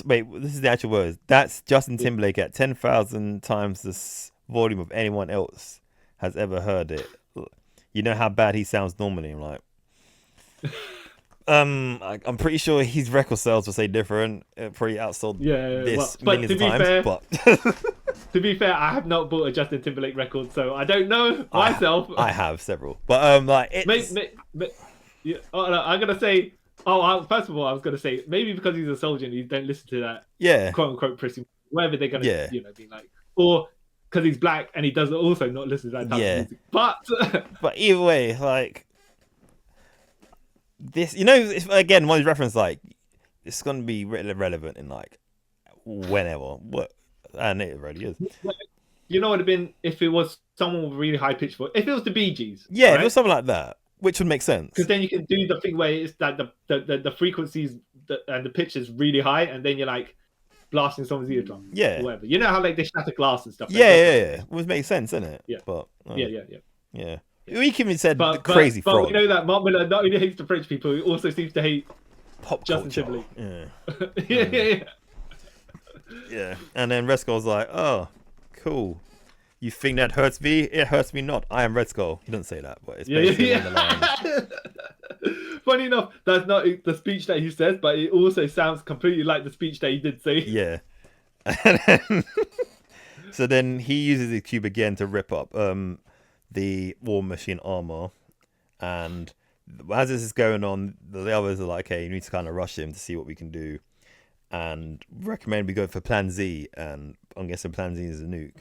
Wait, this is the actual words. That's Justin yeah. Timberlake at 10,000 times the volume of anyone else has ever heard it. You know how bad he sounds normally. I'm like, I'm pretty sure his record sales will say different. Probably outsold this but millions to of be times. fair, But to be fair, I have not bought a Justin Timberlake record, so I don't know myself. I have several, but like it's I'm gonna say. First of all, I was gonna say maybe because he's a soldier and you don't listen to that yeah, quote unquote prissy, whatever they're gonna yeah, be like, or because he's black and he does also not listen to that type of music. But either way, like this, again, one reference like it's gonna be relevant in like whenever, and it really is. You know what it'd been if it was someone with really high pitched voice. If it was the Bee Gees, Yeah, right? if it was something like that, which would make sense. Because then you can do the thing where it's that the frequencies and the pitch is really high, and then you're like blasting someone's eardrum. Yeah. Or whatever. You know how like they shatter glass and stuff. Yeah. Which makes sense, doesn't it? Yeah. But Yeah. We even said But crazy frog. But we know that Mark Miller not only hates the French people, he also seems to hate Pop Justin culture. Timberlake. Yeah. Yeah. And then Red Skull's like, oh, cool. You think that hurts me? It hurts me not. I am Red Skull. He doesn't say that, but it's basically on the line. Funny enough, that's not the speech that he says, but it also sounds completely like the speech that he did say. Yeah. So then he uses his cube again to rip up the War Machine armor, and as this is going on, the others are like, okay, you need to kind of rush him to see what we can do, and recommend we go for Plan Z, and I'm guessing Plan Z is a nuke.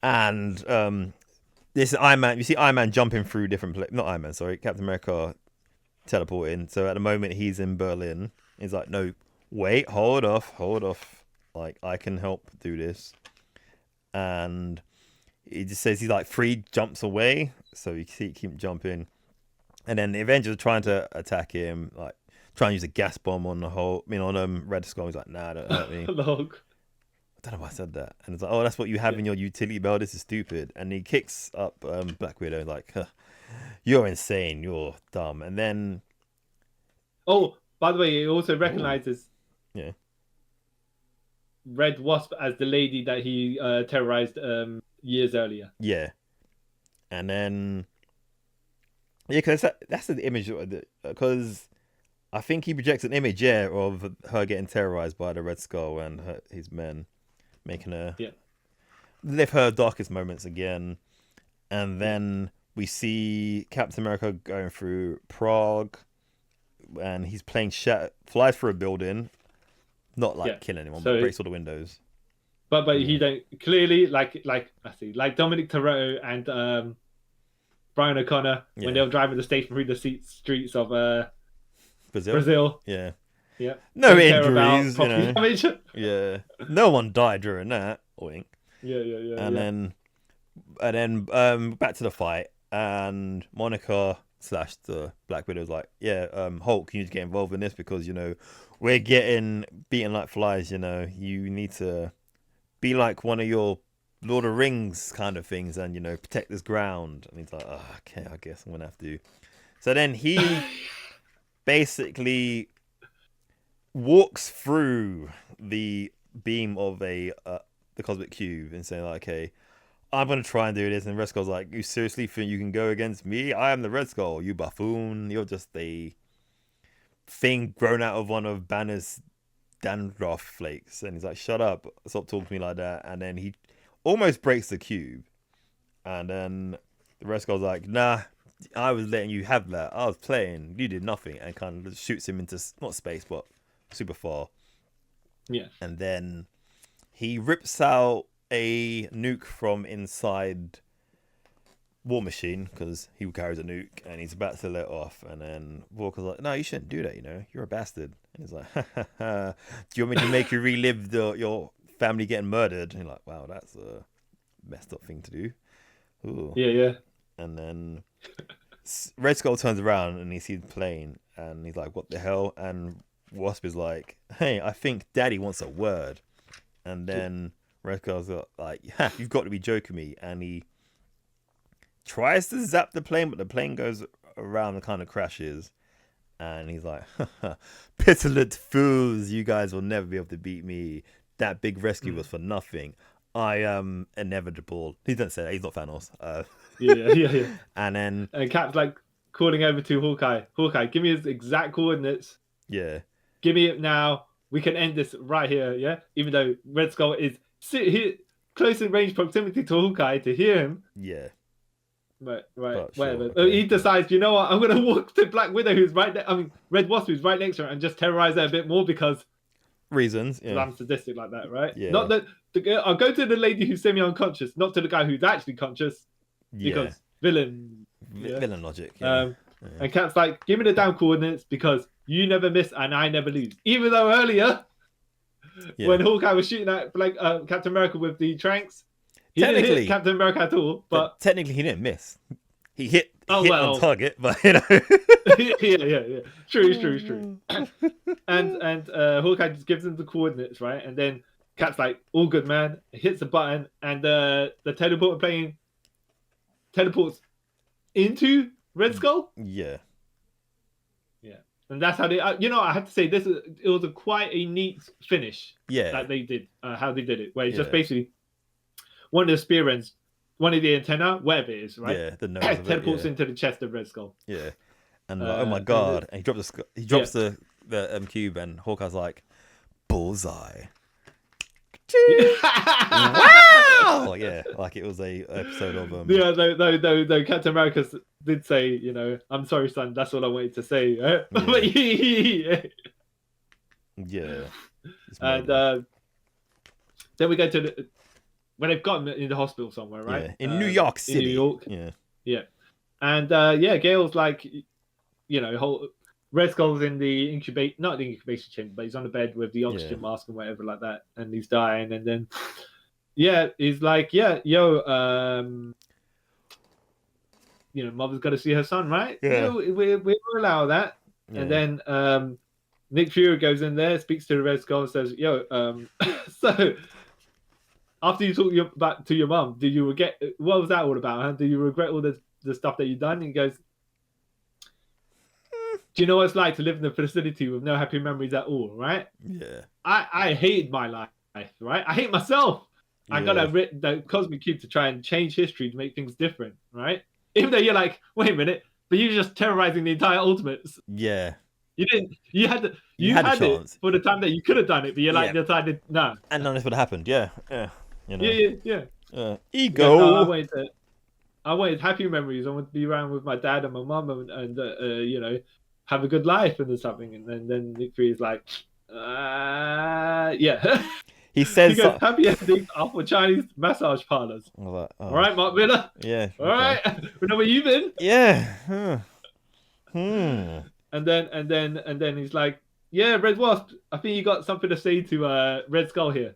And this is Iron Man. You see Iron Man jumping through different not Iron Man, sorry, Captain America teleporting. So at the moment he's in Berlin. He's like, no, wait, hold off. Like, I can help do this. And he just says he's like 3 jumps away. So you keep jumping. And then the Avengers are trying to attack him, like trying to use a gas bomb on on Red Skull. He's like, nah, don't hurt me. Log. I don't know why I said that. And it's like, oh, that's what you have in your utility belt. This is stupid. And he kicks up Black Widow like, huh, you're insane. You're dumb. And then... Oh, by the way, he also recognizes Red Wasp as the lady that he terrorized years earlier. Yeah. And then... Yeah, because that's the image. Because I think he projects an image, of her getting terrorized by the Red Skull and his men. Making her live her darkest moments again. And then we see Captain America going through Prague, and he's playing flies through a building, not like killing anyone, but breaks all the windows. But he don't clearly like Dominic Toretto and Brian O'Connor when they were driving the station through the streets of Brazil. Yeah. Yeah. No injuries, damage. Yeah. No one died during that. Oink. Yeah. And then back to the fight, and Monica / the Black Widow's like, Hulk, you need to get involved in this because we're getting beaten like flies. You need to be like one of your Lord of the Rings kind of things, and protect this ground. And he's like, oh, okay, I guess I'm gonna have to. So then he basically walks through the beam of the cosmic cube and saying, like, okay, I'm gonna try and do this. And Red Skull's like, you seriously think you can go against me? I am the Red Skull, you buffoon. You're just a thing grown out of one of Banner's dandruff flakes, and he's like, "Shut up! Stop talking to me like that." And then he almost breaks the cube, and then the rest goes like, "Nah, I was letting you have that. I was playing. You did nothing," and kind of shoots him into not space, but super far. Yeah. And then he rips out a nuke from inside War Machine because he carries a nuke and he's about to let off, and then Walker's like, "No, you shouldn't do that, you know, you're a bastard." And he's like, "Ha, ha, ha. Do you want me to make you relive your family getting murdered?" And you're like, wow, that's a messed up thing to do. Ooh. Yeah. And then Red Skull turns around and he sees the plane and he's like, "What the hell?" And Wasp is like, "Hey, I think Daddy wants a word." And then Red Skull's like, "Yeah, you've got to be joking me." And he tries to zap the plane, but the plane goes around and kind of crashes. And he's like, "Petulant fools, you guys will never be able to beat me. That big rescue was for nothing. I am inevitable." He doesn't say that. He's not Thanos. Yeah. And Cap's like calling over to Hawkeye. "Hawkeye, give me his exact coordinates. yeah. Give me it now. We can end this right here." Yeah. Even though Red Skull is close in range proximity to Hawkeye to hear him. Yeah. Right, But whatever. sure, okay. He decides, you know what? I'm gonna walk to Black Widow, who's right there. I mean, Red Wasp, who's right next to her, and just terrorize her a bit more because Reasons. Yeah. I'm sadistic like that, right? Yeah. Not that I'll go to the lady who's semi-unconscious, not to the guy who's actually conscious, because villain. Villain logic. Yeah. And Cap's like, "Give me the damn coordinates because you never miss and I never lose." Even though earlier, when Hawkeye was shooting at Captain America with the tranks, he didn't hit Captain America at all. But technically, he didn't miss. He hit well. on target, but you know. yeah. True. and Hawkeye just gives him the coordinates, right? And then Cap's like, "All good, man." He hits the button, and the teleporter plane teleports into Red Skull. Yeah. And that's how they. I have to say it was quite a neat finish. Yeah. That they did, how they did it, where it's just basically one of the spear ends, one of the antenna, whatever it is, right? Yeah, the nose teleports into the chest of Red Skull. Yeah. And oh my god! And he drops the cube, and Hawkeye's like, "Bullseye." Wow! Yeah, like it was a episode of Yeah, though Captain America did say, "I'm sorry, son. That's all I wanted to say." Yeah. And then we go to when they've got him in the hospital somewhere, right? Yeah, in New York City. In New York. Yeah. And Gale's like, Red Skull's in the not the incubation chamber, but he's on the bed with the oxygen mask and whatever like that, and he's dying. And then, he's like, mother's got to see her son, right? Yeah. We'll allow that. Yeah. And then Nick Fury goes in there, speaks to the Red Skull, and says, so after you talked back to your mum, did you regret? What was that all about? Huh? Do you regret all the stuff that you've done? And he goes, "Do you know what it's like to live in a facility with no happy memories at all, right?" Yeah. I hated my life, right? I hate myself. Yeah. I got the Cosmic Cube to try and change history to make things different, right? Even though you're like, wait a minute, but you're just terrorizing the entire Ultimates. Yeah. You didn't. You had it for the time that you could have done it, but you decided no. And none of this would have happened. Yeah. Yeah. Ego. I wanted happy memories. I wanted to be around with my dad and my mum and have a good life and something. And then Nick Fury's like, yeah. He says, he goes, "Happy endings are for Chinese massage parlors." Like, all right, Mark Miller. Yeah. All right. We know where you've been. Yeah. And then he's like, "Yeah, Red Wasp, I think you got something to say to Red Skull here."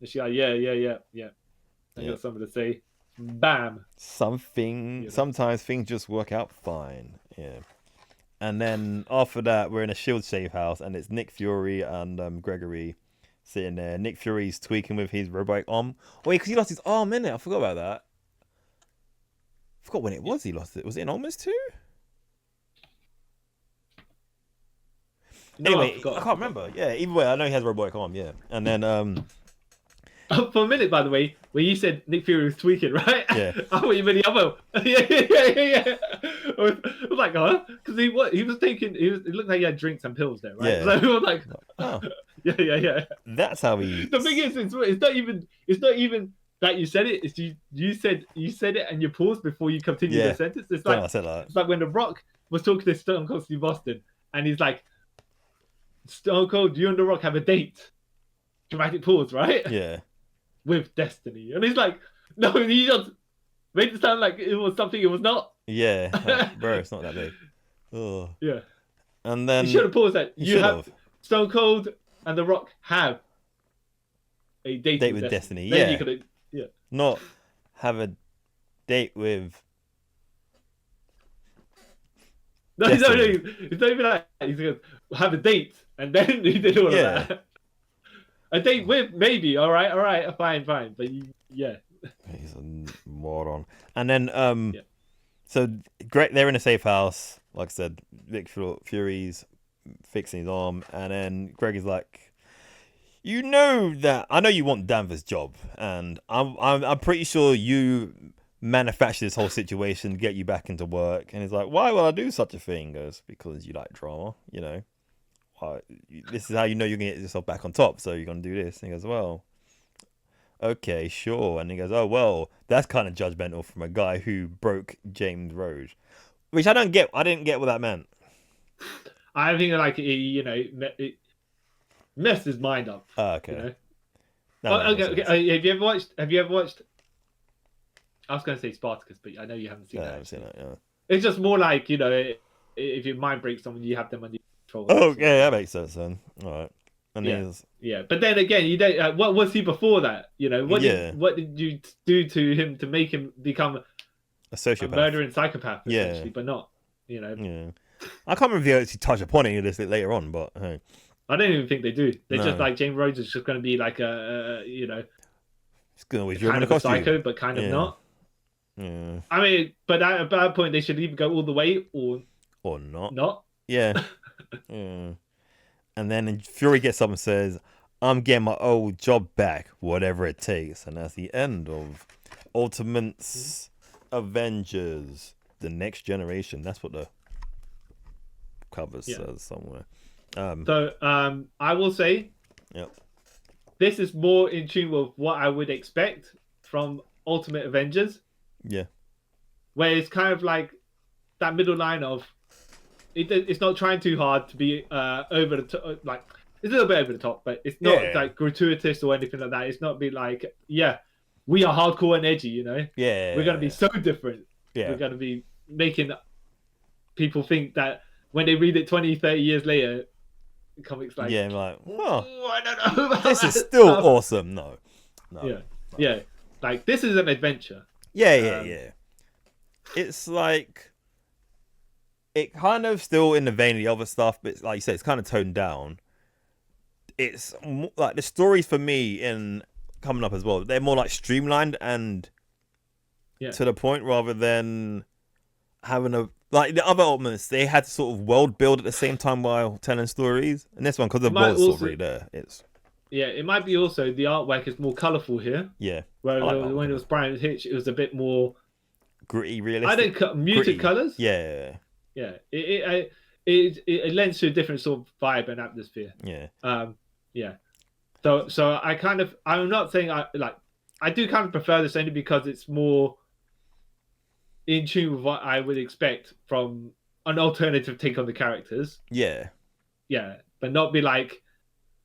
And she's like, yeah. I got something to say. Bam. Sometimes things just work out fine. Yeah. And then after that, we're in a S.H.I.E.L.D. safe house, and it's Nick Fury and Gregory sitting there. Nick Fury's tweaking with his robotic arm. Wait, because he lost his arm, innit? I forgot about that. I forgot when it was he lost it. Was it in Omnis 2? No, anyway, I can't remember. Yeah, either way, I know he has a robotic arm, yeah. And then for a minute, by the way, when you said Nick Fury was tweaking, right? Yeah. I thought you meant the other. Yeah. I was like, huh? Because he was taking, it looked like he had drinks and pills there, right? Yeah. So we were like, Oh, yeah. that's how he. The thing is, it's not even that you said it. It's you said it and you paused before you continue Yeah. the sentence. Don't know, I said that. It's like when The Rock was talking to Stone Cold Steve Austin, and he's like, Stone Cold, you and The Rock have a date. Dramatic pause, right? Yeah. With Destiny, and he's like, no, he just made it sound like it was something it was not. Yeah. Like, bro, it's not that big. Oh. Yeah. And You should then have paused that. you You should have have Stone Cold and The Rock have a date with Destiny. Then Yeah. you could have, Not have a date with. No, Destiny. it's not even that. He's going to have a date, and then he did all Yeah. of that. A date with, maybe, all right, fine. But yeah. He's a moron. And then, Yeah. so Greg, they're in a safe house. Like I said, Nick Fury's fixing his arm, and then Greg is like, "You know that I know you want Danvers' job, and I'm pretty sure you manufactured this whole situation to get you back into work." And he's like, "Why will I do such a thing?" He goes, "Because you like drama, you know. This is how you know you're gonna get yourself back on top. So you're gonna do this." And he goes, "Well, okay, sure." And he goes, "Oh well, that's kind of judgmental from a guy who broke James Road," which I don't get. I didn't get what that meant. I think like it messed his mind up. Oh, okay. You know? That makes more Okay. sense. Have you ever watched? I was going to say Spartacus, but I know you haven't seen Yeah, that. I've seen that. Yeah. It's just more like if your mind breaks someone, you have them under control. Oh, okay, that makes sense then. All right. And he's But then again, you don't. What was he before that? What Yeah. did you do to him to make him become a a sociopath. murdering psychopath? Yeah. Essentially, but not. Yeah. I can't remember if you actually touch upon any of this later on, but hey. I don't even think they do. They're No. just like James Rhodes is just going to be like It's gonna always kind of a psycho, but kind of not. Yeah. I mean, but at that point, they should either go all the way or not. not. Yeah. Yeah. And then Fury gets up and says, "I'm getting my old job back, whatever it takes." And that's the end of Ultimate's Avengers, the next generation. That's what the cover says somewhere. So I will say, Yep. this is more in tune with what I would expect from Ultimate Avengers. Yeah. Where it's kind of like that middle line of it's not trying too hard to be over the top. Like it's a little bit over the top, but it's not like gratuitous or anything like that. It's not be like, we are hardcore and edgy, Yeah. We're gonna be so different. Yeah. We're gonna be making people think that when they read it 20, 30 years later, comics like, yeah, like, well, I don't know. About this is that still stuff." awesome. No. Yeah. Like this is an adventure. Yeah. It's like it kind of still in the vein of the other stuff, but like you said, it's kind of toned down. It's like the stories for me in coming up as well. They're more like streamlined and to the point, rather than having a like the other Ultimates. They had to sort of world build at the same time while telling stories. And this one, because the world's sort of really there, it's it might be also the artwork is more colourful here. Yeah. Where when it was Brian Hitch, it was a bit more gritty, realistic. I don't muted colours. Yeah. Yeah. It lends to a different sort of vibe and atmosphere. Yeah. Yeah. So I'm not saying I do kind of prefer this only because it's more in tune with what I would expect from an alternative take on the characters. Yeah. Yeah. But not be like,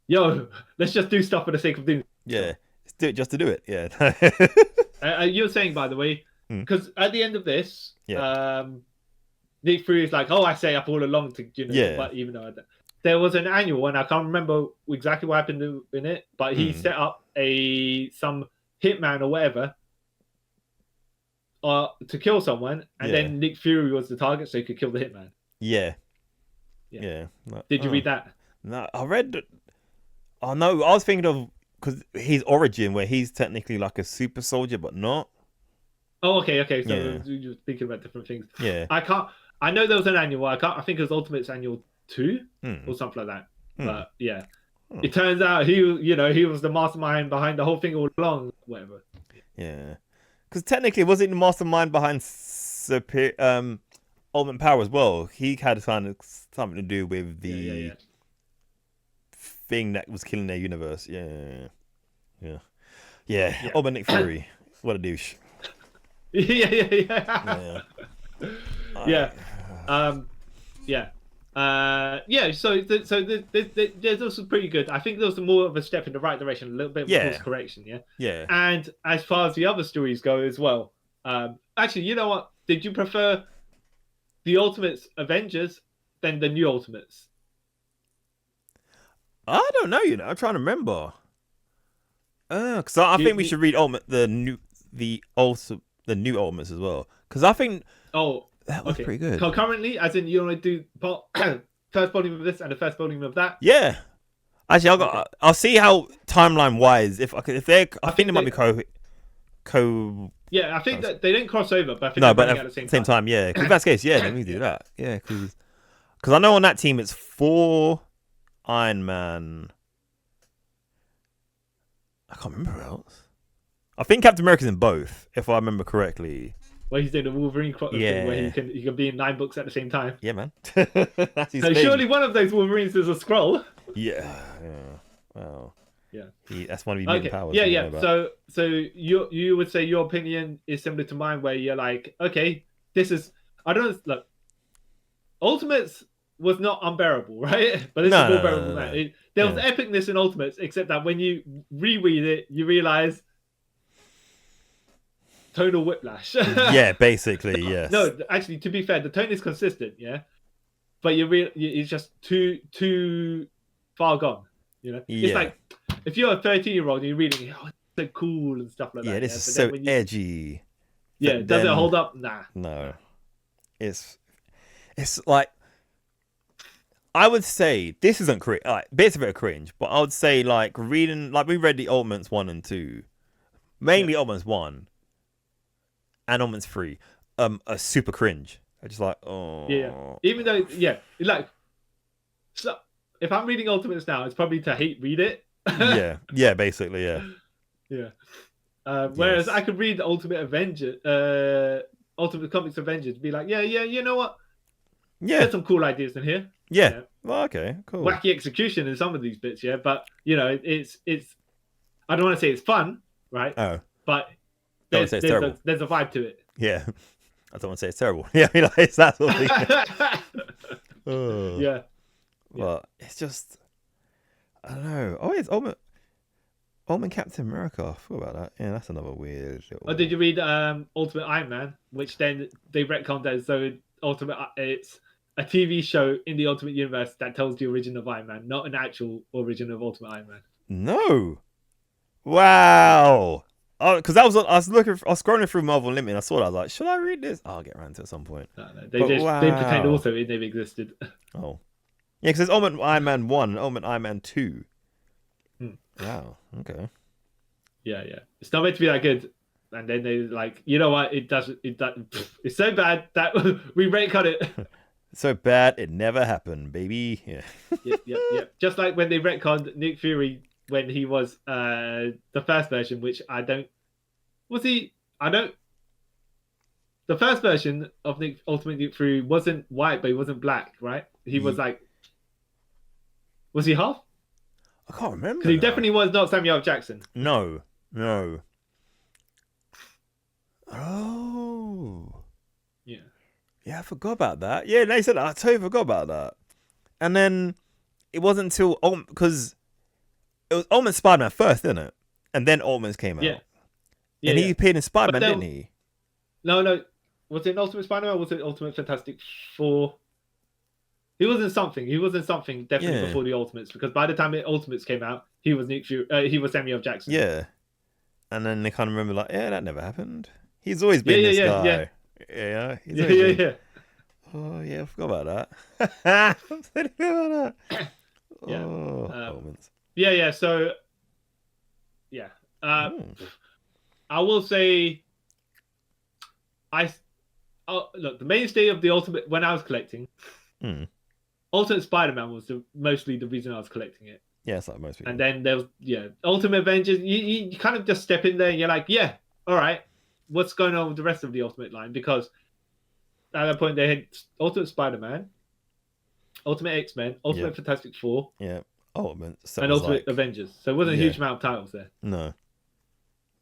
yo, let's just do stuff for the sake of doing. Yeah. Let's do it just to do it. Yeah. You're saying, by the way, because at the end of this, Nick Fury is like, "Oh, I stay up all along to but even though there was an annual, and I can't remember exactly what happened in it, but he set up some hitman or whatever to kill someone, and then Nick Fury was the target, so he could kill the hitman." Yeah. Did you read that? No, I read. Oh no, I was thinking of because his origin, where he's technically like a super soldier, but not. Oh, okay. So you're thinking about different things. Yeah. I know there was an annual. I think it was Ultimate's Annual 2 or something like that. But yeah, it turns out he was the mastermind behind the whole thing all along. Whatever. Yeah, because technically, was it the mastermind behind Ultimate Ultimate Power as well. He had kind of something to do with the Yeah. thing that was killing their universe. Yeah. Yeah. Ultimate Nick Fury. What a douche. Yeah. Yeah. Yeah. Um, yeah. Yeah. There's also pretty good. I think there was more of a step in the right direction, a little bit of a course Yeah. correction. Yeah. Yeah. And as far as the other stories go as well, actually, you know what? Did you prefer the Ultimates Avengers than the new Ultimates? I don't know. I'm trying to remember. Because I think we should read the new Ultimates as well. Because I think Oh, that was okay. pretty good. Concurrently, as in you want to do first volume of this and the first volume of that. Yeah. Actually, I'll see how timeline wise if they I think they might be co. Yeah, I think that they didn't cross over, but I think No, they're but running at the same time. Yeah. Because if that's the case, yeah, then we do that. Yeah, because I know on that team it's 4 Iron Man. I can't remember who else. I think Captain America's in both, if I remember correctly. Where he's doing the Wolverine thing, where he can be in 9 books at the same time. Yeah, man. That's his So thing. surely one of those Wolverines is a Skrull. Yeah. Well. Yeah. That's one of your mutant powers. Yeah. So you would say your opinion is similar to mine, where you're like, okay, this is I don't look. Ultimates was not unbearable, right? But this is more bearable than that. There was epicness in Ultimates, except that when you reread it, you realize tonal whiplash. Yeah, basically, yes. No, actually, to be fair, the tone is consistent, yeah. But it's just too far gone. You know, it's like if you're a 13-year-old and you're reading, it's so cool and stuff like that. Yeah, this is so edgy. Yeah, does it hold up? Nah. No, it's like I would say this isn't cringe. Like, bits of it are cringe, but I would say like reading, like we read the Ultimates 1 and 2, mainly Ultimates 1 and Ultimates 3, are super cringe. I just like even though like so if I'm reading Ultimates now, it's probably to hate read it. yeah, basically, yeah. Whereas I could read the Ultimate Comics Avengers, and be like, yeah, you know what? There's some cool ideas in here. Yeah. Well, okay, cool. Wacky execution in some of these bits, but it's. I don't want to say it's fun, right? Oh, but there's a vibe to it. Yeah, I don't want to say it's terrible. Yeah, I mean, like, it's that sort of thing. Yeah. Well, it's just I don't know. Oh, it's Ultimate Captain America. I forgot about that. Yeah, that's another weird. Oh, did you read Ultimate Iron Man, which then they retconned as though it's a TV show in the Ultimate Universe that tells the origin of Iron Man, not an actual origin of Ultimate Iron Man. No. Wow. Oh, because I was scrolling through Marvel Unlimited and I saw that. I was like, should I read this? I'll get around to it at some point. No. They pretend also they've existed. Oh. Yeah, because there's Ultimate Iron Man 1 and Ultimate Iron Man 2. Wow. Okay. Yeah. It's not meant to be that good. And then they like, you know what? It's so bad that we retcon it. So bad it never happened, baby. Yeah. Yeah. Just like when they retconned Nick Fury when he was the first version, which the first version of Ultimate Nick Fury wasn't white, but he wasn't black, right? He was like, was he half? I can't remember. Because he definitely was not Samuel L. Jackson. No. Oh. Yeah. Yeah, I forgot about that. Yeah, they said that. I totally forgot about that. And then it wasn't until because it was Ultimate Spider-Man first, didn't it? And then Ultimates came out. Yeah. And he appeared in Spider-Man, didn't he? No. Was it Ultimate Spider-Man or was it Ultimate Fantastic Four? He was in something. Definitely before the Ultimates, because by the time the Ultimates came out, he was Nick Fury. He was Samuel L. Jackson. Yeah. And then they kind of remember like, that never happened. He's always been this guy. Yeah. Yeah. Oh yeah, I forgot about that. Moments. Yeah. So, yeah. I will say, look, the mainstay of the Ultimate when I was collecting, Ultimate Spider-Man was mostly the reason I was collecting it. Yeah, it's like most people. And then there was Ultimate Avengers. You kind of just step in there and you're like, yeah, all right, what's going on with the rest of the Ultimate line? Because at that point they had Ultimate Spider-Man, Ultimate X-Men, Yeah. Ultimate Fantastic Four, Yeah. Ultimate. So it and was Ultimate like, Avengers. So it wasn't a yeah. huge amount of titles there. No.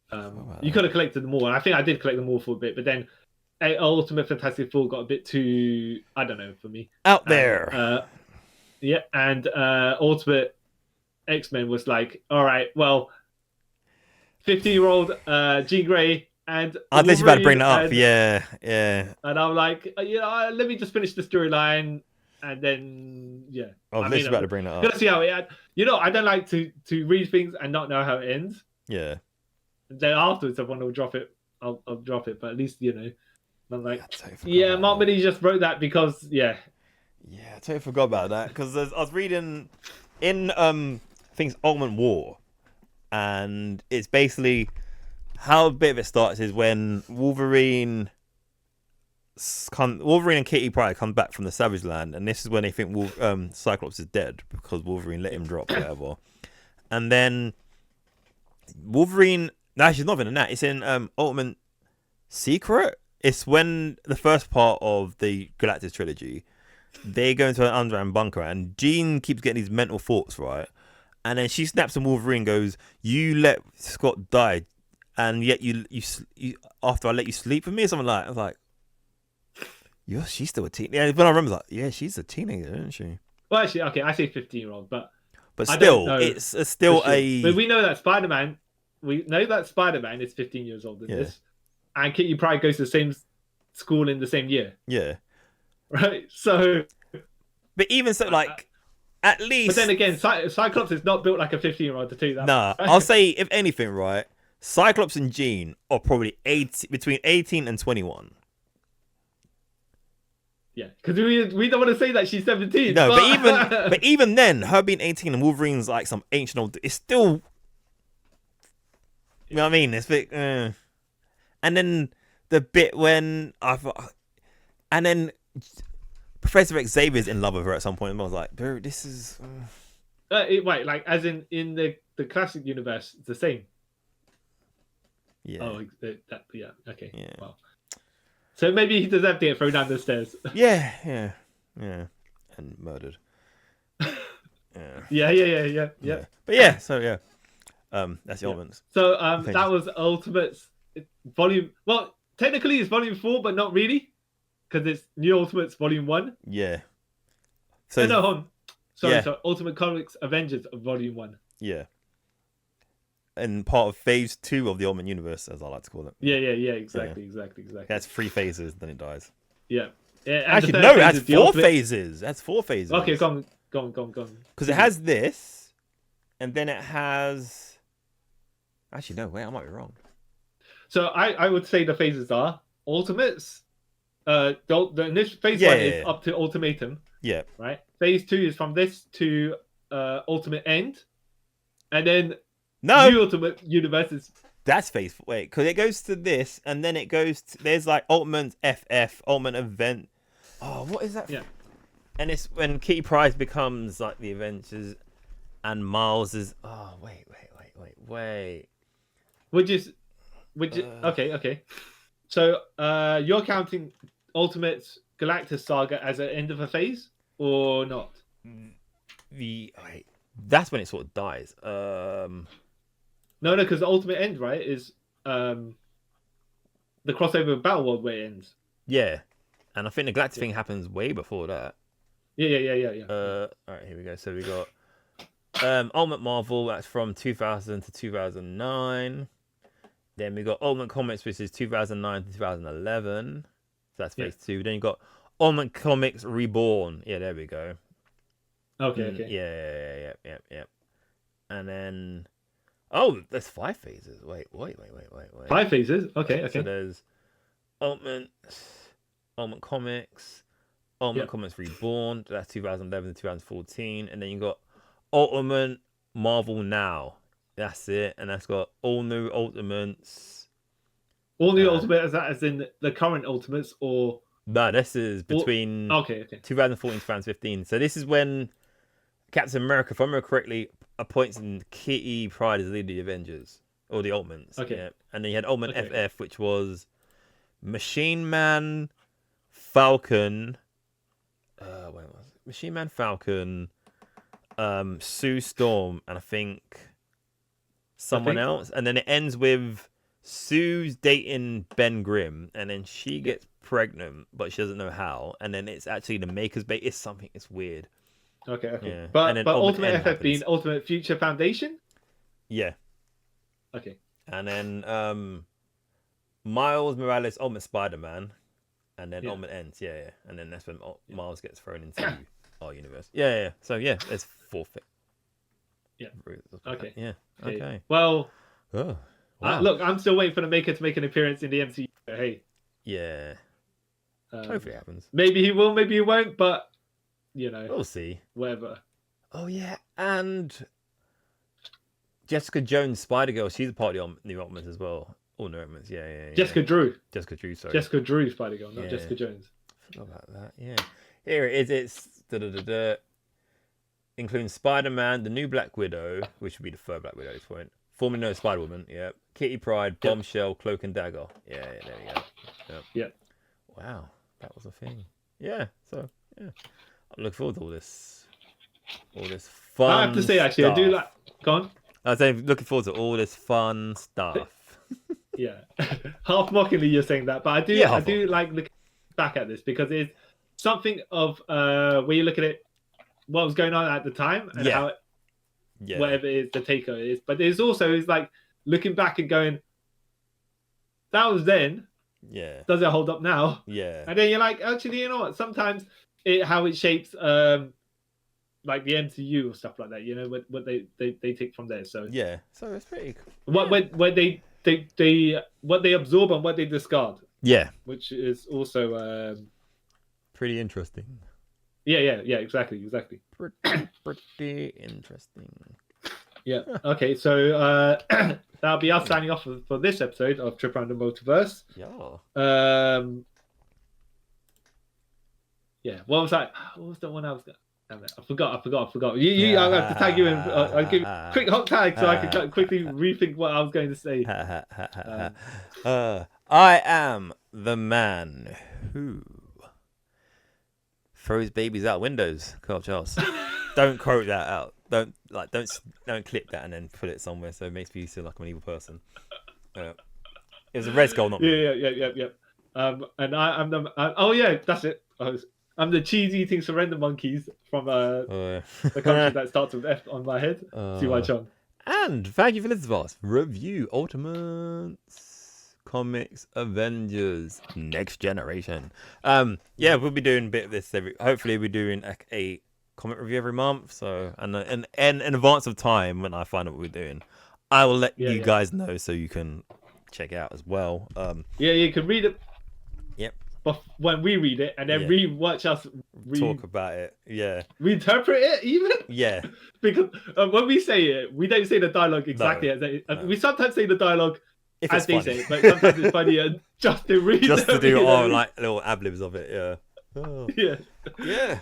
What about You that? could have collected them all, and I think I did collect them all for a bit, but then Ultimate Fantastic Four got a bit too, I don't know, for me. Out And there. yeah, and Ultimate X-Men was like, all right, well, 15-year-old Jean Grey and I was literally about to bring Wolverine, that up. Yeah. Yeah. and I'm like, let me just finish the storyline, and then yeah, I was I literally mean, about I'm to bring that gonna up. see how it. I don't like to read things and not know how it ends. Yeah. And then afterwards, if I want to drop it, I'll drop it. But at least I'm like, I totally forgot yeah, about Mark that. Mini just wrote that because yeah, Yeah, I totally forgot about that because I was reading in things Ultimate War, and it's basically how a bit of it starts is when Wolverine and Kitty Pryde come back from the Savage Land, and this is when they think Cyclops is dead because Wolverine let him drop whatever, and then Wolverine. No, she's not even in that. It's in Ultimate Secret. It's when the first part of the Galactus trilogy, they go into an underground bunker, and Jean keeps getting these mental thoughts, right? And then she snaps at Wolverine, and goes, "You let Scott die, and yet you after I let you sleep with me," or something like. I was like, she's still a teen. Yeah, but I remember like, yeah, she's a teenager, isn't she? well, actually, okay, I say 15-year-old, but I don't Still, know it's still for sure. a. But we know that Spider-Man. We know that Spider-Man is 15 years older than this, and Kitty Pryde goes to the same school in the same year. Yeah. Right. So. But even so, like, at least. But then again, Cyclops is not built like a 15-year-old to tell you that. Nah, Right? I'll say if anything, right, Cyclops and Jean are probably between 18 and 21. Yeah, because we don't want to say that she's 17. No, but even then, her being 18 and Wolverine's like some ancient old, it's still. You know what I mean? It's a bit. And then the bit when and then Professor Xavier's in love with her at some point, and I was like, "Bro, this is." Wait, like as in the classic universe, it's the same. Yeah. Oh, yeah. Okay. Yeah. Wow. So maybe he deserved to get thrown down the stairs. Yeah, and murdered. Yeah. But yeah, so yeah, that's the Ultimates. So that was Ultimates volume. Well, technically it's volume 4, but not really, because it's New Ultimates volume 1. Yeah. So no, hold on. Sorry. Ultimate Comics Avengers volume 1. Yeah. And part of phase 2 of the Ultimate Universe, as I like to call it. Yeah. Exactly. That's 3 phases, then it dies. Yeah. Actually, no, it has 4 phases. That's 4 phases. Okay, go on. Because it has this, and then it has. Actually, no, wait, I might be wrong. So I would say the phases are Ultimates. The initial phase 1 is up to Ultimatum. Yeah. Right. Phase 2 is from this to Ultimate End, and then New Ultimate Universe is. That's phase. Wait, because it goes to this, and then it goes. There's like Ultimate FF, Ultimate Event. Oh, what is that? Yeah. And it's when Kitty Pryde becomes like the Avengers, and Miles is. Oh, wait. Which is okay. So you're counting Ultimate Galactus Saga as an end of a phase or not? That's when it sort of dies. No, because the Ultimate End, right, is the crossover with Battle World where it ends. Yeah, and I think the Galactic thing happens way before that. Yeah. All right, here we go. So we got Ultimate Marvel. That's from 2000 to 2009. Then we got Ultimate Comics, which is 2009 to 2011. So that's phase 2. Then you got Ultimate Comics Reborn. Yeah, there we go. Okay. Yeah. And then, there's 5 phases. Wait. 5 phases. Okay. So there's Ultimate Comics, Ultimate Comics Reborn. That's 2011 to 2014. And then you got Ultimate Marvel Now. That's it. And that's got all new Ultimates. All new Ultimate, is that as in the current Ultimates or? No, this is between 2014 to 2015. So this is when Captain America, if I remember correctly, appoints Kitty Pryde as leader of the Avengers or the Ultimates. Okay. Yeah. And then you had Ultimate FF, which was Machine Man, Falcon. Where was it? Machine Man, Falcon, Sue Storm, and I think someone else. And then it ends with Sue's dating Ben Grimm, and then she gets pregnant, but she doesn't know how. And then it's actually the Maker's Bait. It's something. It's weird. Okay. Yeah. But And then Ultimate End FF being happens. Ultimate Future Foundation. Yeah. Okay. And then Miles Morales, Ultimate Spider-Man, and then Ultimate ends. Yeah. And then that's when Miles gets thrown into our universe. Yeah. So yeah, it's forfeit. Yeah. Okay. Yeah. Okay. Well, Oh. Wow. look, I'm still waiting for the Maker to make an appearance in the MCU. But hey. Yeah. Hopefully it happens. Maybe he will, maybe he won't, but we'll see. Whatever. Oh yeah, and Jessica Jones, Spider Girl, she's a part of the New Ultimates as well. All New Ultimates, yeah. Jessica Drew, sorry. Jessica Drew, Spider Girl, not Jessica Jones. I forgot about that. Yeah, here it is. It's including Spider-Man, the new Black Widow, which would be the third Black Widow at this point. Formerly known as Spider-Woman, yeah. Kitty Pryde, Bombshell, Cloak and Dagger. Yeah, there we go. Yeah. Wow, that was a thing. Yeah, so yeah, I'm looking forward to all this fun. I have to say, actually, stuff. I do like. Go on. I was saying, looking forward to all this fun stuff. Yeah, half mockingly you're saying that, but I do like looking back at this because it's something of where you look at it, what was going on at the time and how whatever it is the takeover is, but there's also is like looking back and going, that was then. Yeah. Does it hold up now? Yeah. And then you're like, actually, you know what? Sometimes how it shapes like the MCU or stuff like that. What they take from there. So yeah. So it's pretty cool. What they absorb and what they discard. Yeah. Which is also pretty interesting. Yeah. Exactly. Pretty interesting. Yeah. Okay. So that'll be us signing off for this episode of Trip Around the Multiverse. Yeah. Yeah. What was that? What was the one I was? Damn it, I forgot. You I'll have to tag you in. I'll give you a quick hot tag so I can quickly rethink what I was going to say. I am the man who throws babies out windows. Carl Charles. Don't quote that out. Don't clip that and then put it somewhere so it makes me feel like I'm an evil person. It was a red skull, not me. Yeah. And I'm the. Oh yeah, that's it. I'm the cheese-eating surrender monkeys from the country that starts with F on my head. CY Chung. And thank you for listening to us review Ultimates Comics Avengers Next Generation. We'll be doing a bit of this hopefully we're doing a comic review every month. So and in advance of time when I find out what we're doing, I will let you guys know so you can check it out as well. You can read it. Yep. But when we read it and then watch us talk about it, reinterpret it even, because when we say it, we don't say the dialogue exactly as they. We sometimes say the dialogue as they say it, but sometimes it's funnier just to read. Just to do like little ad-libs of it, yeah.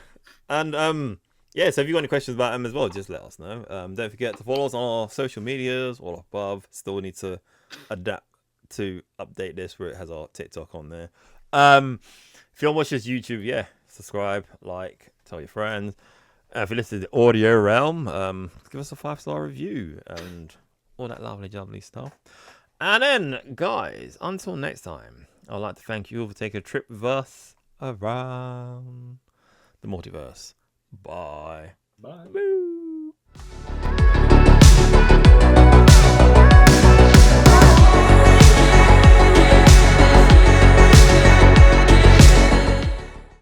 And so if you got any questions about them as well, just let us know. Don't forget to follow us on our social medias, all above. Still need to adapt to update this where it has our TikTok on there. If you want to watch this YouTube, subscribe, like, tell your friends. If you listen to the audio realm, give us a 5-star review and all that lovely stuff. And then, guys, until next time, I'd like to thank you all for taking a trip with us around the multiverse. Bye. Bye. Woo.